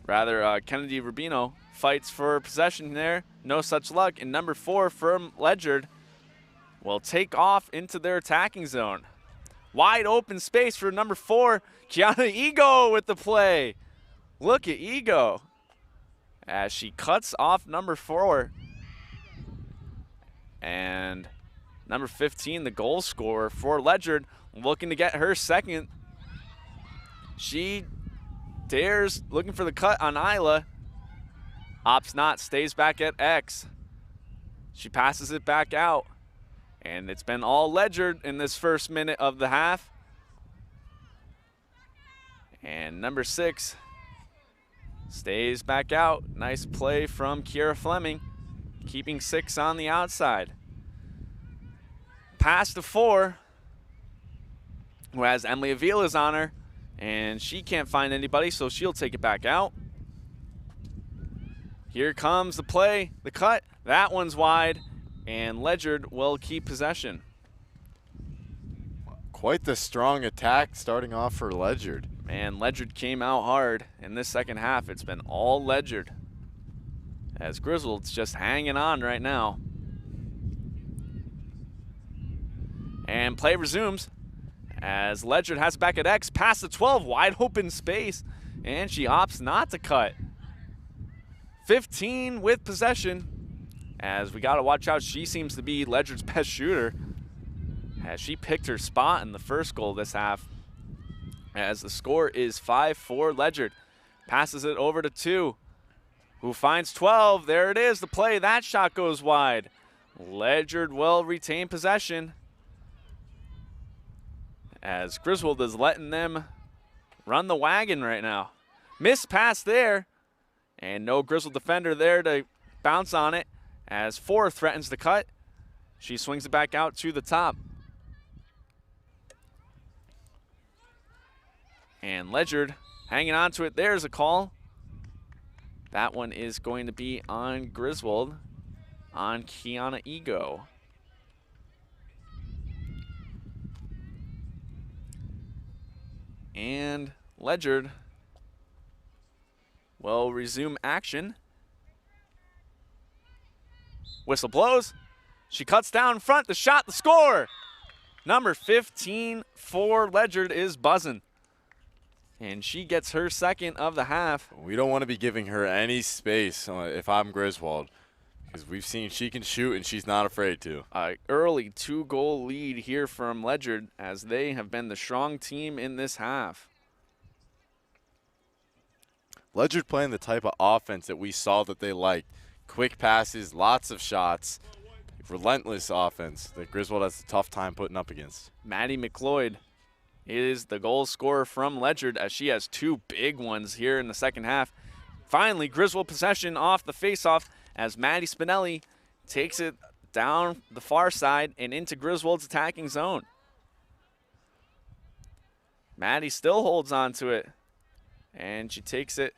Rubino fights for possession there. No such luck. And number 4 from Ledyard will take off into their attacking zone. Wide open space for number 4, Kiana Ego with the play. Look at Ego as she cuts off number 4. And number 15, the goal scorer for Ledyard, looking to get her second. She dares, looking for the cut on Isla. Opts not, stays back at X. She passes it back out. And it's been all Ledyard in this first minute of the half. And number 6 stays back out. Nice play from Kiera Fleming, keeping 6 on the outside. Pass to 4, who has Emily Avila's on her, and she can't find anybody, so she'll take it back out. Here comes the play, the cut. That one's wide, and Ledyard will keep possession. Quite the strong attack starting off for Ledyard. Man, Ledyard came out hard. In this second half, it's been all Ledyard, as Griswold's just hanging on right now. And play resumes as Ledyard has it back at X, past the 12, wide open space, and she opts not to cut. 15 with possession, as we got to watch out. She seems to be Ledyard's best shooter, as she picked her spot in the first goal this half. As the score is 5-4 Ledyard. Passes it over to 2, who finds 12. There it is, the play. That shot goes wide. Ledyard will retain possession, as Griswold is letting them run the wagon right now. Missed pass there, and no Griswold defender there to bounce on it, as 4 threatens the cut. She swings it back out to the top. And Ledyard hanging on to it. There's a call. That one is going to be on Griswold, on Kiana Ego. And Ledyard will resume action. Whistle blows. She cuts down in front. The shot, the score. Number 15 for Ledyard is buzzing. And she gets her second of the half. We don't want to be giving her any space if I'm Griswold, because we've seen she can shoot and she's not afraid to. Early 2-goal lead here from Ledyard, as they have been the strong team in this half. Ledyard playing the type of offense that we saw that they liked. Quick passes, lots of shots, relentless offense that Griswold has a tough time putting up against. Maddie McLeod is the goal scorer from Ledyard, as she has 2 big ones here in the second half. finally, Griswold possession off the faceoff as Maddie Spinelli takes it down the far side and into Griswold's attacking zone. Maddie still holds on to it, and she takes it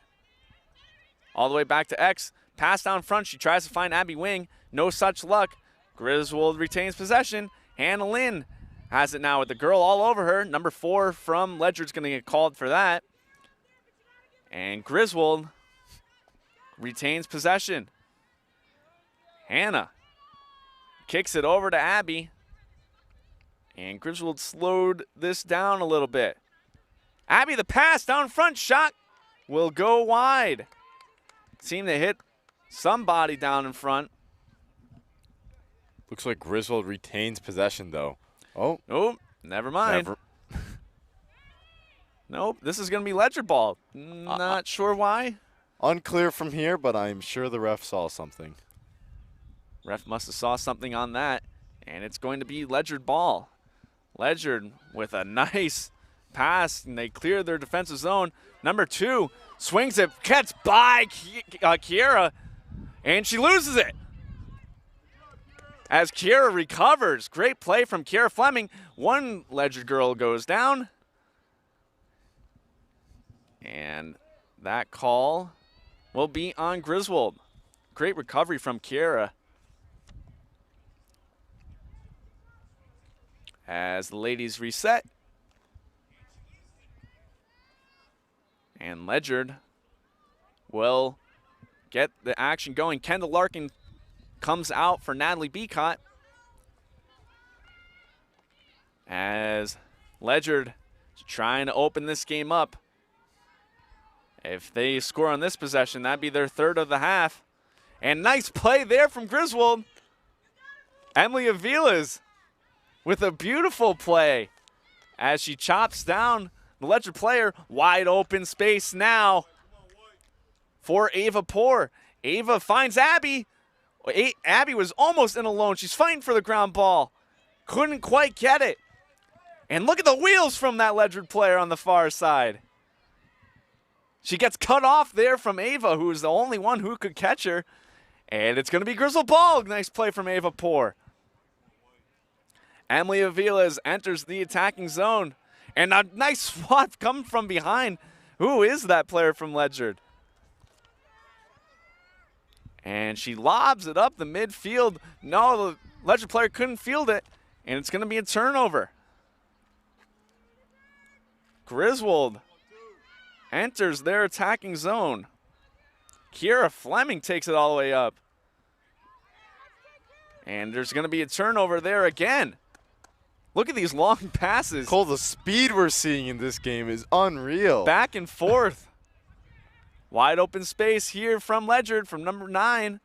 all the way back to X. Pass down front. She tries to find Abby Wing. No such luck. Griswold retains possession. Hannah Lynn has it now with the girl all over her. Number 4 from Ledyard's going to get called for that. And Griswold retains possession. Hannah kicks it over to Abby. And Griswold slowed this down a little bit. Abby, the pass down front, shot will go wide. Seemed to hit somebody down in front. Looks like Griswold retains possession, though. Oh. Nope, never mind. Nope, this is going to be Ledyard ball. Not sure why. Unclear from here, but I'm sure the ref saw something. Ref must have saw something on that, and it's going to be Ledyard ball. Ledyard with a nice pass, and they clear their defensive zone. Number 2 swings it, gets by Kiera, and she loses it. As Kiera recovers, great play from Kiera Fleming. One Ledyard girl goes down. And that call will be on Griswold. Great recovery from Kiera. As the ladies reset. And Ledyard will get the action going. Kendall Larkin comes out for Natalie Beacott. As Ledyard is trying to open this game up. If they score on this possession, that'd be their 3rd of the half. And nice play there from Griswold. Emily Avilas with a beautiful play as she chops down the Ledyard player. Wide open space now for Ava Poor. Ava finds Abby. Abby was almost in alone. She's fighting for the ground ball. Couldn't quite get it. And look at the wheels from that Ledyard player on the far side. She gets cut off there from Ava, who is the only one who could catch her. And it's going to be Griswold ball. Nice play from Ava Poor. Emily Avilas enters the attacking zone. And a nice swat coming from behind. Who is that player from Ledyard? And she lobs it up the midfield. No, the Ledyard player couldn't field it. And it's going to be a turnover. Griswold enters their attacking zone. Kiera Fleming takes it all the way up. And there's going to be a turnover there again. Look at these long passes. Cole, the speed we're seeing in this game is unreal. Back and forth. Wide open space here from Ledyard, from number 9,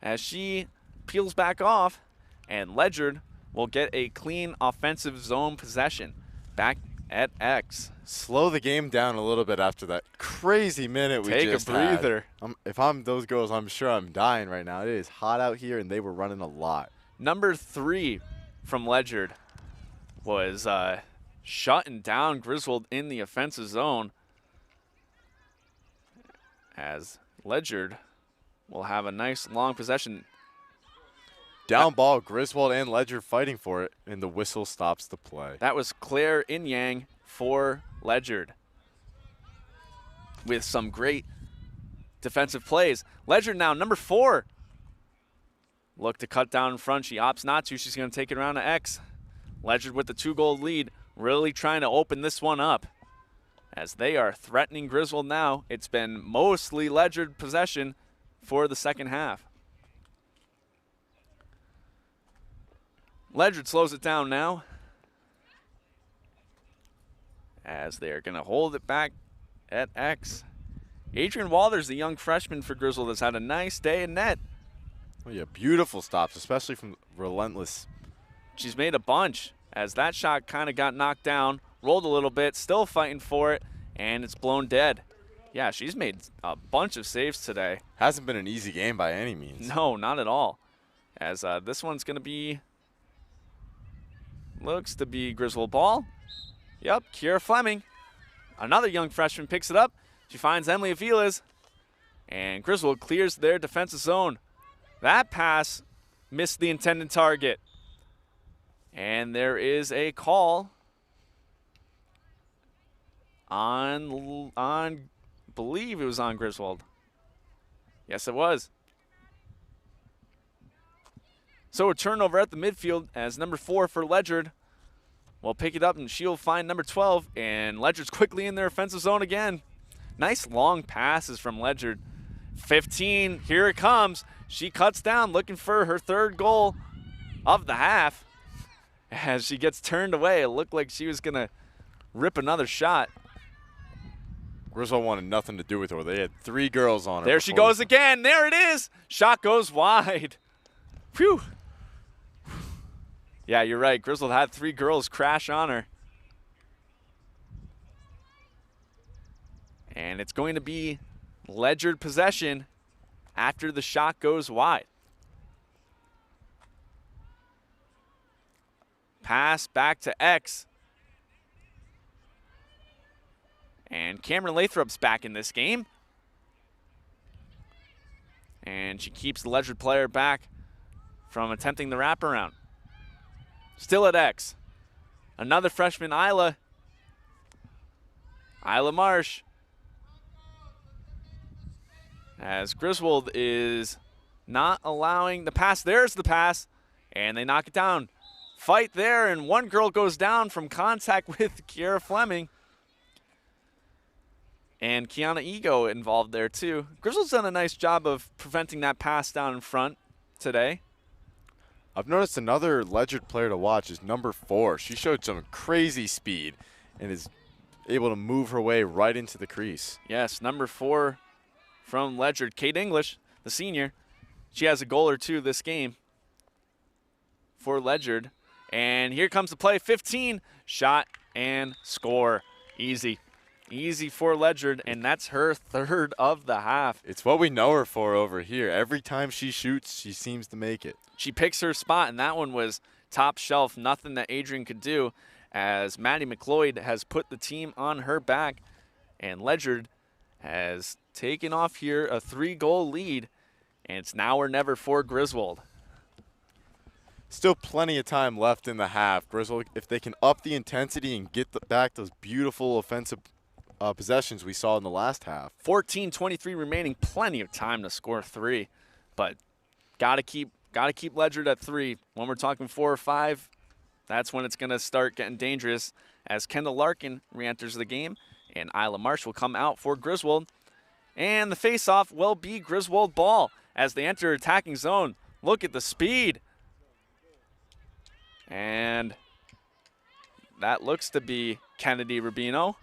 as she peels back off. And Ledyard will get a clean offensive zone possession back at X. Slow the game down a little bit after that crazy minute we just had. Take a breather. If I'm those girls, I'm sure I'm dying right now. It is hot out here, and they were running a lot. Number 3 from Ledyard was shutting down Griswold in the offensive zone, as Ledyard will have a nice long possession. Down ball, Griswold and Ledyard fighting for it, and the whistle stops the play. That was Claire Inyang for Ledyard with some great defensive plays. Ledyard now, number 4. Look to cut down in front. She opts not to. She's going to take it around to X. Ledyard with the 2-goal lead, really trying to open this one up as they are threatening Griswold now. It's been mostly Ledyard possession for the second half. Ledyard slows it down now as they're going to hold it back at X. Adrian Walters, the young freshman for Griswold, has had a nice day in net. Oh yeah, beautiful stops, especially from Relentless. She's made a bunch as that shot kind of got knocked down, rolled a little bit, still fighting for it, and it's blown dead. Yeah, she's made a bunch of saves today. Hasn't been an easy game by any means. No, not at all. As this one's going to be, looks to be Griswold ball. Yep, Kiera Fleming. Another young freshman picks it up. She finds Emily Avilas, And Griswold clears their defensive zone. That pass missed the intended target. And there is a call on believe it was on Griswold. Yes, it was. So a turnover at the midfield as number 4 for Ledyard will pick it up, and she'll find number 12, and Ledyard's quickly in their offensive zone again. Nice long passes from Ledyard. 15, here it comes. She cuts down, looking for her 3rd goal of the half. As she gets turned away, it looked like she was going to rip another shot. Griswold wanted nothing to do with her. They had 3 girls on her. There she goes again. There it is. Shot goes wide. Phew. Yeah, you're right. Griswold had 3 girls crash on her. And it's going to be Ledyard possession after the shot goes wide. Pass back to X. And Cameron Lathrop's back in this game. And she keeps the Ledyard player back from attempting the wraparound. Still at X. Another freshman, Isla Marsh. As Griswold is not allowing the pass. There's the pass. And they knock it down. Fight there, and one girl goes down from contact with Kiara Fleming. And Kiana Ego involved there too. Griswold's done a nice job of preventing that pass down in front today. I've noticed another Ledyard player to watch is number 4. She showed some crazy speed and is able to move her way right into the crease. Yes, number 4 from Ledyard, Kate English, the senior. She has a goal or 2 this game for Ledyard. And here comes the play, 15, shot and score. Easy. Easy for Ledyard, and that's her 3rd of the half. It's what we know her for over here. Every time she shoots, she seems to make it. She picks her spot, and that one was top shelf, nothing that Adrian could do, as Maddie McLeod has put the team on her back, and Ledyard has taken off here a 3-goal lead, and it's now or never for Griswold. Still plenty of time left in the half. Griswold, if they can up the intensity and get back those beautiful offensive possessions we saw in the last half. 14:23 remaining, plenty of time to score 3, but gotta keep Ledyard at 3. When we're talking 4 or 5, that's when it's gonna start getting dangerous. As Kendall Larkin re-enters the game, and Isla Marsh will come out for Griswold, and the face-off will be Griswold ball as they enter attacking zone. Look at the speed, and that looks to be Kennedy Rubino.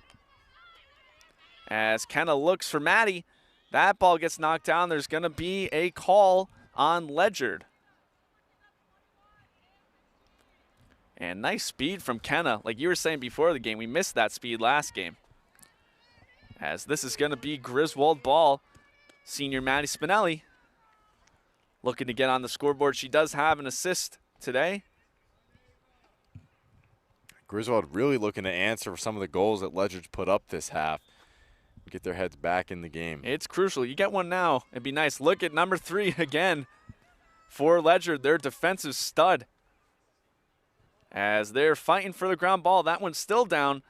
As Kenna looks for Maddie, that ball gets knocked down. There's going to be a call on Ledyard. And nice speed from Kenna. Like you were saying before the game, we missed that speed last game. As this is going to be Griswold ball. Senior Maddie Spinelli looking to get on the scoreboard. She does have an assist today. Griswold really looking to answer for some of the goals that Ledyard's put up this half. Get their heads back in the game. It's crucial. You get one now. It'd be nice. Look at number 3 again for Ledyard, their defensive stud. As they're fighting for the ground ball. That one's still down.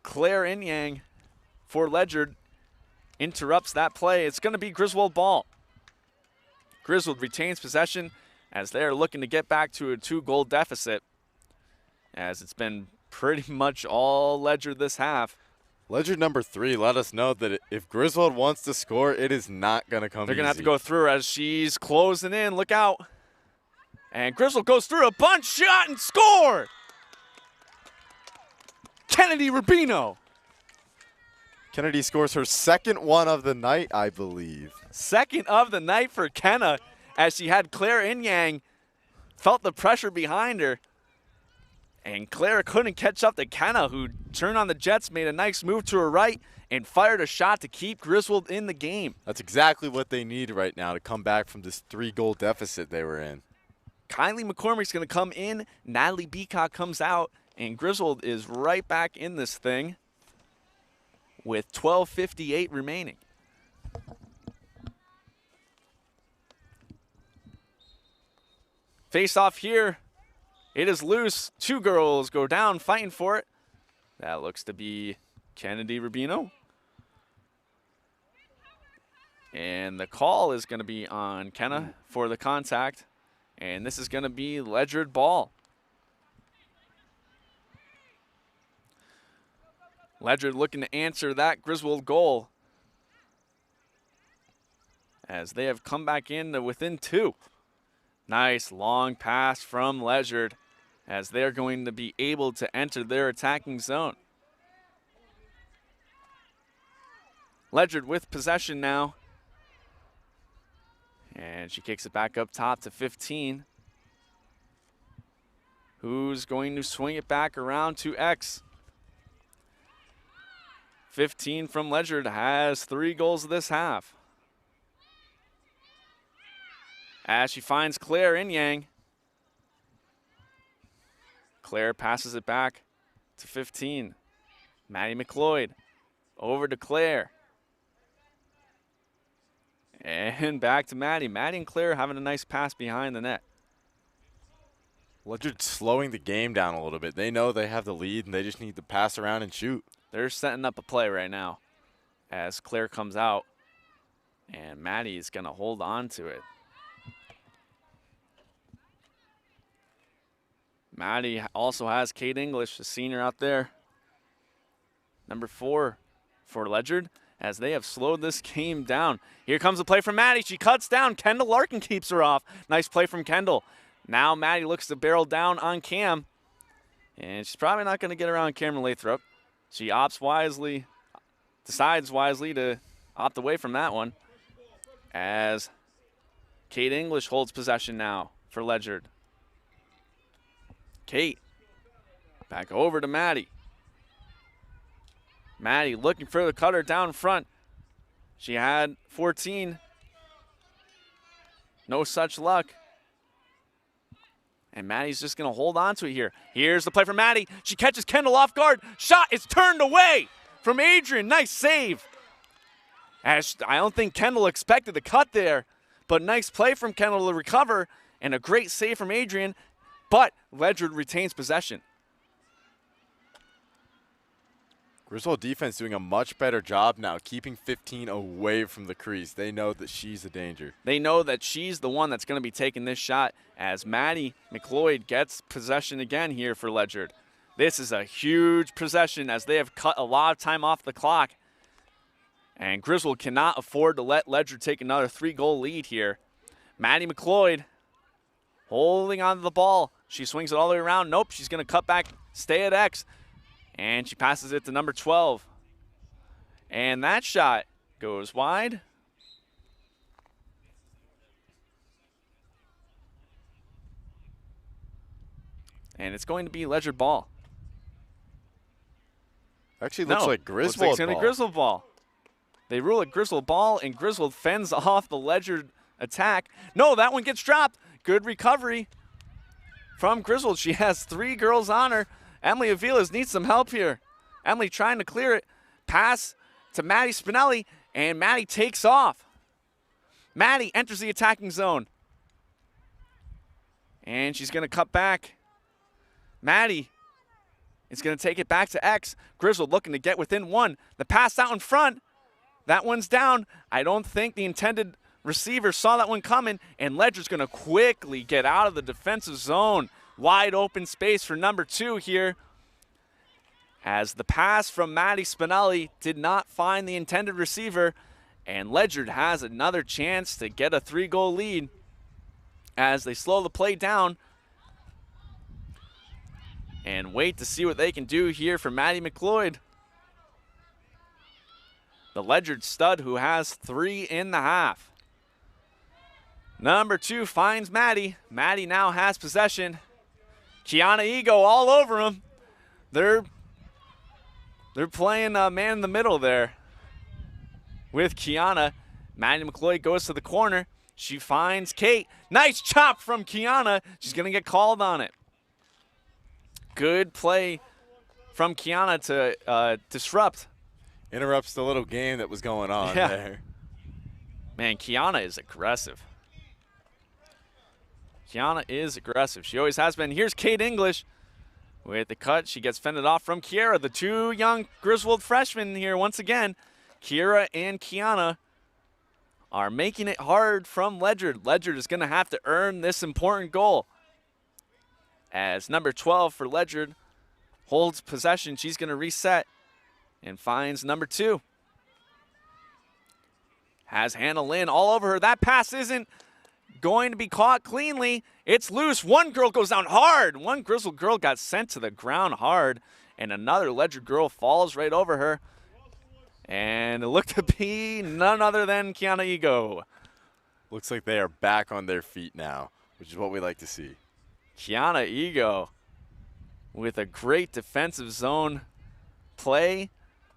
Claire Inyang for Ledyard interrupts that play. It's going to be Griswold ball. Griswold retains possession as they're looking to get back to a 2-goal deficit, as it's been pretty much all Ledyard this half. Ledyard number 3 let us know that if Griswold wants to score, it is not going to come easy. They're going to have to go through as she's closing in. Look out. And Griswold goes through a bunch shot and score. Kennedy Rubino. Kennedy scores her 2nd one of the night, I believe. 2nd of the night for Kenna, as she had Claire Inyang, felt the pressure behind her. And Claire couldn't catch up to Kenna, who turned on the Jets, made a nice move to her right, and fired a shot to keep Griswold in the game. That's exactly what they need right now to come back from this 3-goal deficit they were in. Kylie McCormick's going to come in. Natalie Beacock comes out, and Griswold is right back in this thing with 12:58 remaining. Face off here. It is loose. 2 girls go down fighting for it. That looks to be Kennedy Rubino. And the call is going to be on Kenna for the contact. And this is going to be Ledyard ball. Ledyard looking to answer that Griswold goal, as they have come back in to within 2. Nice long pass from Ledyard, as they're going to be able to enter their attacking zone. Ledyard with possession now. And she kicks it back up top to 15. Who's going to swing it back around to X? 15 from Ledyard has 3 goals this half. As she finds Claire Inyang. Claire passes it back to 15. Maddie McLeod over to Claire. And back to Maddie. Maddie and Claire having a nice pass behind the net. Ledyard slowing the game down a little bit. They know they have the lead, and they just need to pass around and shoot. They're setting up a play right now as Claire comes out, and Maddie is going to hold on to it. Maddie also has Kate English, the senior out there. Number 4 for Ledyard, as they have slowed this game down. Here comes the play from Maddie. She cuts down. Kendall Larkin keeps her off. Nice play from Kendall. Now Maddie looks to barrel down on Cam. And she's probably not going to get around Cameron Lathrop. She decides wisely to opt away from that one, as Kate English holds possession now for Ledyard. Kate, back over to Maddie. Maddie looking for the cutter down front. She had 14. No such luck. And Maddie's just going to hold on to it here. Here's the play from Maddie. She catches Kendall off guard. Shot is turned away from Adrian. Nice save. As I don't think Kendall expected the cut there, but nice play from Kendall to recover, and a great save from Adrian, but Ledyard retains possession. Griswold defense doing a much better job now, keeping 15 away from the crease. They know that she's a danger. They know that she's the one that's going to be taking this shot, as Maddie McLeod gets possession again here for Ledyard. This is a huge possession, as they have cut a lot of time off the clock. And Griswold cannot afford to let Ledyard take another 3-goal lead here. Maddie McLeod holding on to the ball. She swings it all the way around. Nope, she's going to cut back, stay at X. And she passes it to number 12. And that shot goes wide. And it's going to be Ledyard ball. Actually looks like Griswold ball. It's going to be Griswold ball. They rule it Griswold ball, and Griswold fends off the Ledyard attack. No, that one gets dropped. Good recovery from Griswold. She has 3 girls on her. Emily Aviles needs some help here. Emily trying to clear it. Pass to Maddie Spinelli, and Maddie takes off. Maddie enters the attacking zone. And she's going to cut back. Maddie is going to take it back to X. Griswold looking to get within 1. The pass out in front. That one's down. I don't think the intended receiver saw that one coming, and Ledyard's going to quickly get out of the defensive zone. Wide open space for number 2 here, as the pass from Maddie Spinelli did not find the intended receiver, and Ledyard has another chance to get a 3-goal lead as they slow the play down and wait to see what they can do here for Maddie McLeod. The Ledyard stud, who has 3 in the half. Number 2 finds Maddie. Maddie now has possession. Kiana Ego all over him. They're playing man in the middle there with Kiana. Maddie McLeod goes to the corner. She finds Kate. Nice chop from Kiana. She's going to get called on it. Good play from Kiana to disrupt. Interrupts the little game that was going on there. Man, Kiana is aggressive. Kiana is aggressive. She always has been. Here's Kate English with the cut. She gets fended off from Kiera. The two young Griswold freshmen here once again. Kiera and Kiana are making it hard from Ledyard. Ledyard is going to have to earn this important goal. As number 12 for Ledyard holds possession, she's going to reset and finds number 2. Has Hannah Lynn all over her. That pass isn't going to be caught cleanly. It's loose. One girl goes down hard. One Griswold girl got sent to the ground hard, and another Ledyard girl falls right over her. And it looked to be none other than Kiana Ego. Looks like they are back on their feet now, which is what we like to see. Kiana Ego with a great defensive zone play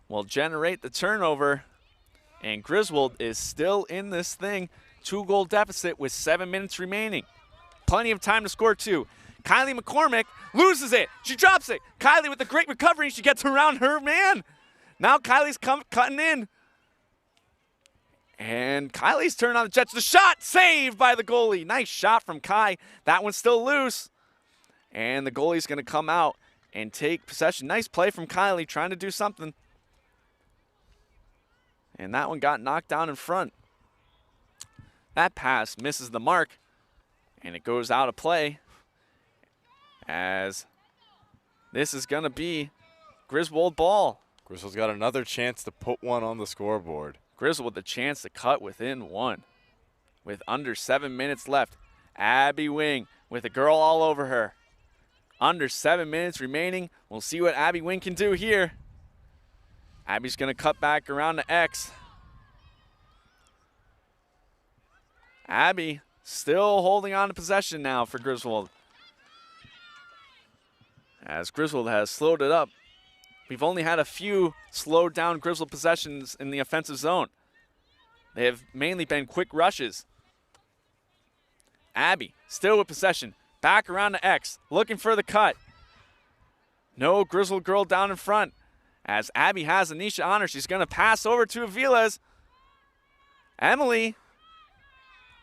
will generate the turnover. And Griswold is still in this thing. 2-goal deficit with 7 minutes remaining. Plenty of time to score 2. Kylie McCormick loses it. She drops it. Kylie with a great recovery. She gets around her man. Now Kylie's cutting in. And Kylie's turn on the Jets. The shot saved by the goalie. Nice shot from Kai. That one's still loose. And the goalie's going to come out and take possession. Nice play from Kylie trying to do something. And that one got knocked down in front. That pass misses the mark. And it goes out of play. As this is going to be Griswold ball. Griswold's got another chance to put one on the scoreboard. Griswold with the chance to cut within 1. With under 7 minutes left. Abby Wing with a girl all over her. Under 7 minutes remaining. We'll see what Abby Wing can do here. Abby's going to cut back around to X. Abby still holding on to possession now for Griswold. As Griswold has slowed it up. We've only had a few slowed down Griswold possessions in the offensive zone. They have mainly been quick rushes. Abby still with possession. Back around to X, looking for the cut. No Griswold girl down in front. As Abby has Anisha on her, she's going to pass over to Aviles. Emily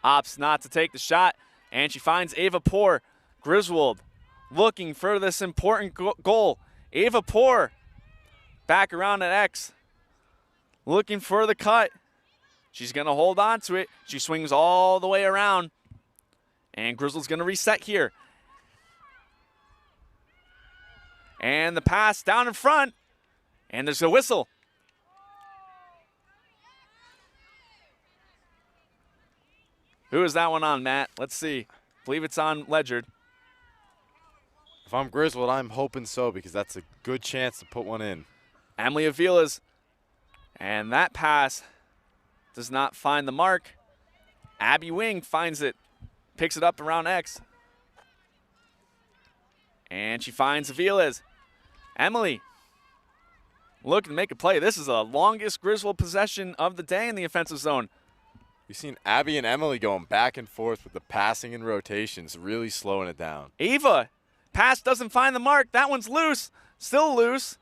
opts not to take the shot, and she finds Ava Poor. Griswold looking for this important goal. Ava Poor back around at X, looking for the cut. She's going to hold on to it. She swings all the way around, and Griswold's going to reset here. And the pass down in front. And there's a whistle. Who is that one on, Matt? Let's see. I believe it's on Ledyard. If I'm Griswold, I'm hoping so because that's a good chance to put one in. Emily Aviles. And that pass does not find the mark. Abby Wing finds it. Picks it up around X. And she finds Aviles. Emily looking to make a play. This is the longest Griswold possession of the day in the offensive zone. We've seen Abby and Emily going back and forth with the passing and rotations, really slowing it down. Ava, pass doesn't find the mark. That one's loose, still loose.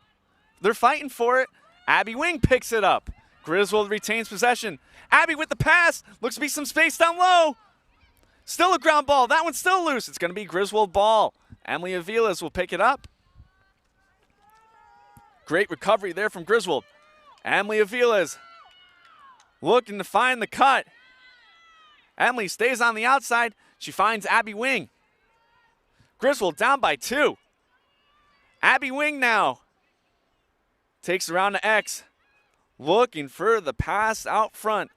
They're fighting for it. Abby Wing picks it up. Griswold retains possession. Abby with the pass. Looks to be some space down low. Still a ground ball. That one's still loose. It's going to be Griswold ball. Emily Aviles will pick it up. Great recovery there from Griswold. Emily Aviles looking to find the cut. Emily stays on the outside. She finds Abby Wing. Griswold down by 2. Abby Wing now takes around to X. Looking for the pass out front.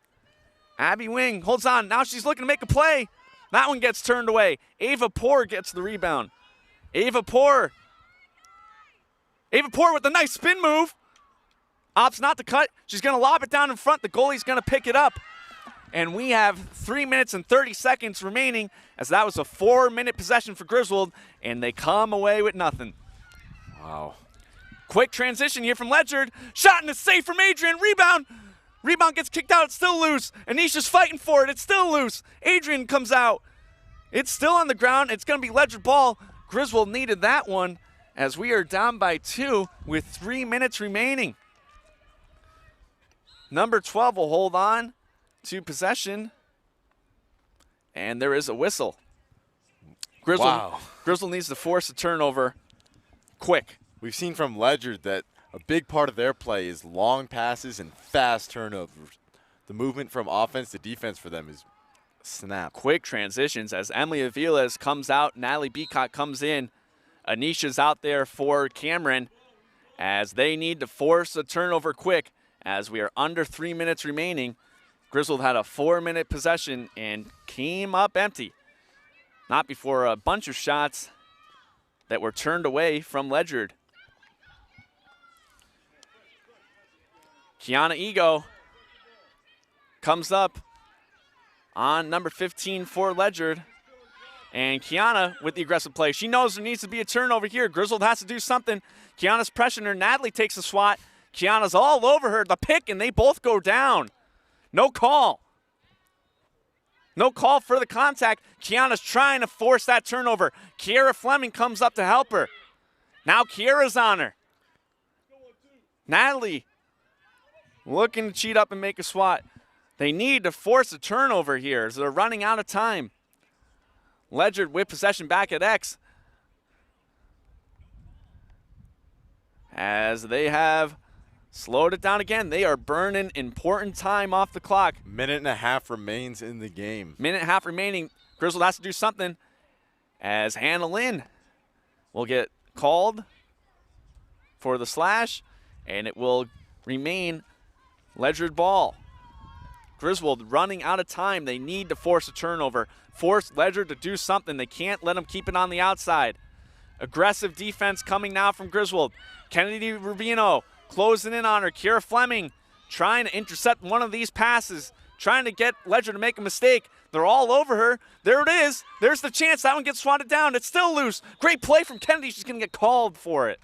Abby Wing holds on. Now she's looking to make a play. That one gets turned away. Ava Poor gets the rebound. Ava Poor with a nice spin move. Opts not to cut. She's going to lob it down in front. The goalie's going to pick it up. And we have 3 minutes and 30 seconds remaining as that was a 4-minute possession for Griswold, and they come away with nothing. Wow. Quick transition here from Ledyard. Shot and a save from Adrian. Rebound. Rebound gets kicked out. It's still loose. Anisha's fighting for it. It's still loose. Adrian comes out. It's still on the ground. It's going to be Ledyard ball. Griswold needed that one as we are down by 2 with 3 minutes remaining. Number 12 will hold on to possession. And there is a whistle. Griswold needs to force a turnover quick. We've seen from Ledyard that a big part of their play is long passes and fast turnovers. The movement from offense to defense for them is snap. Quick transitions as Emily Aviles comes out, Natalie Beacott comes in. Anisha's out there for Cameron as they need to force a turnover quick as we are under 3 minutes remaining. Griswold had a 4-minute possession and came up empty. Not before a bunch of shots that were turned away from Ledyard. Kiana Ego comes up on number 15 for Ledyard. And Kiana with the aggressive play. She knows there needs to be a turnover here. Griswold has to do something. Kiana's pressuring her. Natalie takes a swat. Kiana's all over her. The pick, and they both go down. No call. No call for the contact. Kiana's trying to force that turnover. Kiera Fleming comes up to help her. Now Kiera's on her. Natalie looking to cheat up and make a swat. They need to force a turnover here as they're running out of time. Ledyard with possession back at X. As they have slowed it down again. They are burning important time off the clock. Minute and a half remains in the game. Minute and a half remaining. Griswold has to do something as Hannah Lynn will get called for the slash, and it will remain Ledyard ball. Griswold running out of time. They need to force a turnover. Force Ledyard to do something. They can't let them keep it on the outside. Aggressive defense coming now from Griswold. Kennedy Rubino closing in on her. Kiera Fleming trying to intercept one of these passes, trying to get Ledyard to make a mistake. They're all over her. There it is. There's the chance. That one gets swatted down. It's still loose. Great play from Kennedy. She's going to get called for it.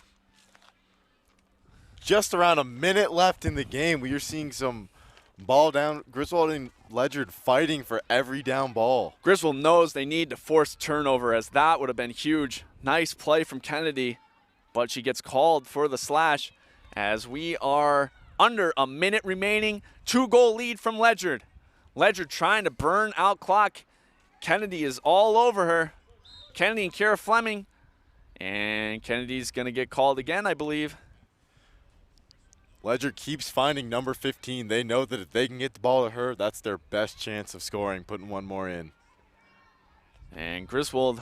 Just around a minute left in the game. We are seeing some ball down. Griswold and Ledyard fighting for every down ball. Griswold knows they need to force turnover, as that would have been huge. Nice play from Kennedy, but she gets called for the slash as we are under a minute remaining. 2-goal lead from Ledyard. Ledyard trying to burn out clock. Kennedy is all over her. Kennedy and Kiera Fleming. And Kennedy's going to get called again, I believe. Ledyard keeps finding number 15. They know that if they can get the ball to her, that's their best chance of scoring, putting one more in. And Griswold,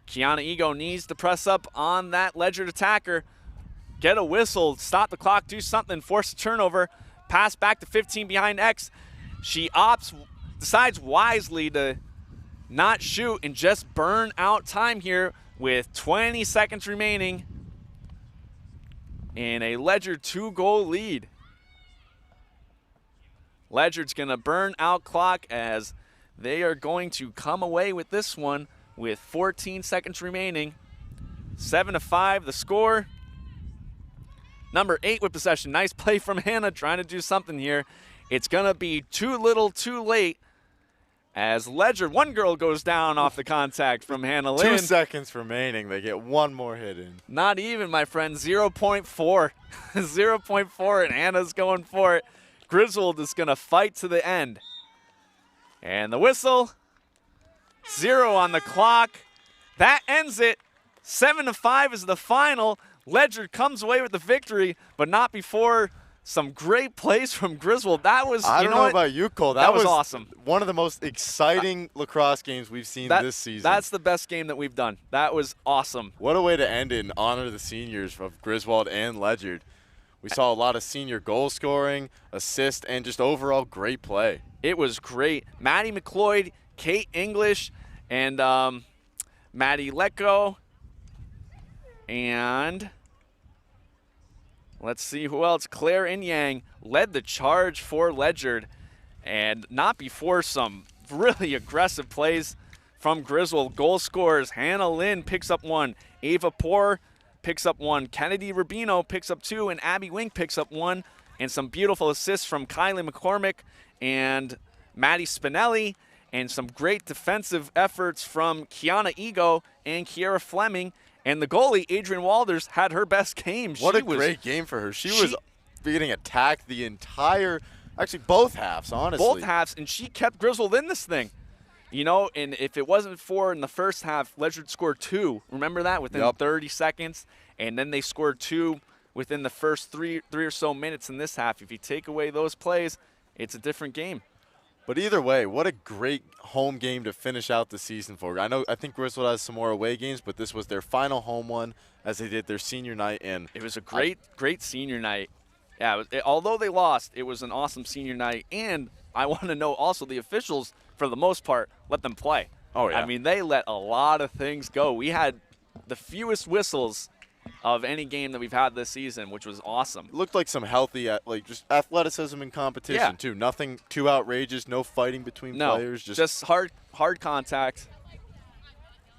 Kiana Ego needs to press up on that Ledyard attacker. Get a whistle, stop the clock, do something, force a turnover. Pass back to 15 behind X. She decides wisely to not shoot and just burn out time here with 20 seconds remaining in a Ledyard 2-goal lead. Ledyard's going to burn out clock as they are going to come away with this one with 14 seconds remaining. 7-5 the score. Number 8 with possession. Nice play from Hannah trying to do something here. It's going to be too little too late as Ledyard, one girl goes down off the contact from Hannah Lynn. 2 seconds remaining. They get one more hit in. Not even, my friend. 0.4. 0.4, and Hannah's going for it. Griswold is going to fight to the end. And the whistle. 0 on the clock. That ends it. 7-5 is the final. Ledyard comes away with the victory, but not before some great plays from Griswold. That was, I don't know about you, Cole. That was awesome. One of the most exciting lacrosse games we've seen this season. That's the best game that we've done. That was awesome. What a way to end it and honor the seniors of Griswold and Ledyard. We saw a lot of senior goal scoring, assist, and just overall great play. It was great. Maddie McLeod, Kate English, and Maddie Letko. And let's see who else. Claire Inyang led the charge for Ledyard, and not before some really aggressive plays from Griswold. Goal scorers, Hannah Lynn picks up 1, Ava Poor picks up 1, Kennedy Rubino picks up 2, and Abby Wink picks up 1, and some beautiful assists from Kylie McCormick and Maddie Spinelli, and some great defensive efforts from Kiana Ego and Kiera Fleming. And the goalie, Adrian Walders, had her best game. What a great game for her. She was getting attacked the entire, actually both halves, honestly. Both halves, and she kept Griswold in this thing. You know, and if it wasn't for in the first half, Ledyard scored 2. Remember that? Within 30 seconds. And then they scored 2 within the first three or so minutes in this half. If you take away those plays, it's a different game. But either way, what a great home game to finish out the season for. I think Griswold has some more away games, but this was their final home one as they did their senior night. And it was a great senior night. Yeah, although they lost, it was an awesome senior night. And I want to know also the officials, for the most part, let them play. Oh, yeah. I mean, they let a lot of things go. We had the fewest whistles of any game that we've had this season, which was awesome. It looked like some healthy, just athleticism and competition, too. Nothing too outrageous, no fighting between players. Just hard contact.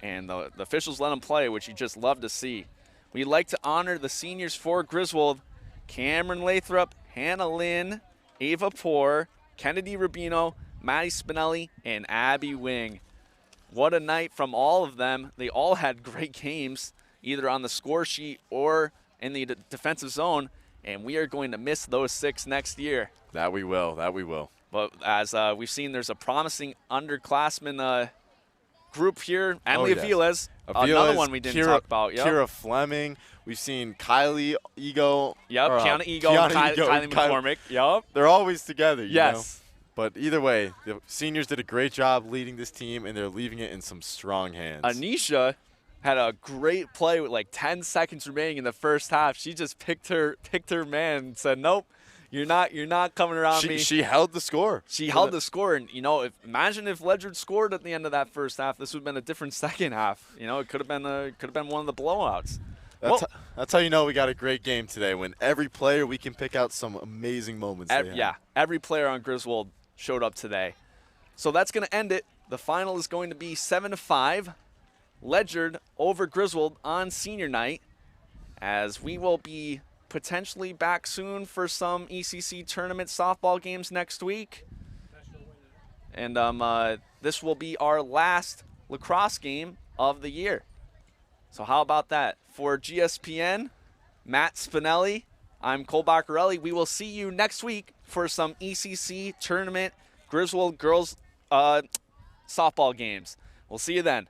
And the officials let them play, which you just love to see. We'd like to honor the seniors for Griswold: Cameron Lathrop, Hannah Lynn, Ava Poor, Kennedy Rubino, Maddie Spinelli, and Abby Wing. What a night from all of them. They all had great games, either on the score sheet or in the defensive zone, and we are going to miss those 6 next year. That we will. But as we've seen, there's a promising underclassmen group here. Emily Aviles, another one we didn't talk about. Yep. Kira Fleming. We've seen Kylie Ego. Yep, Kiana Ego, Kylie McCormick. Yep. They're always together, you know? Yes. But either way, the seniors did a great job leading this team, and they're leaving it in some strong hands. Anisha had a great play with like 10 seconds remaining in the first half. She just picked her man and said, "Nope, you're not coming around me." She held the score. She held the score, and you know, imagine if Ledyard scored at the end of that first half. This would have been a different second half. You know, it could have been one of the blowouts. That's how you know we got a great game today. When every player, we can pick out some amazing moments. Every player on Griswold showed up today. So that's going to end it. The final is going to be 7-5. Ledyard over Griswold on senior night, as we will be potentially back soon for some ECC tournament softball games next week. And this will be our last lacrosse game of the year. So how about that? For GSPN, Matt Spinelli, I'm Cole Baccarelli. We will see you next week for some ECC tournament Griswold girls softball games. We'll see you then.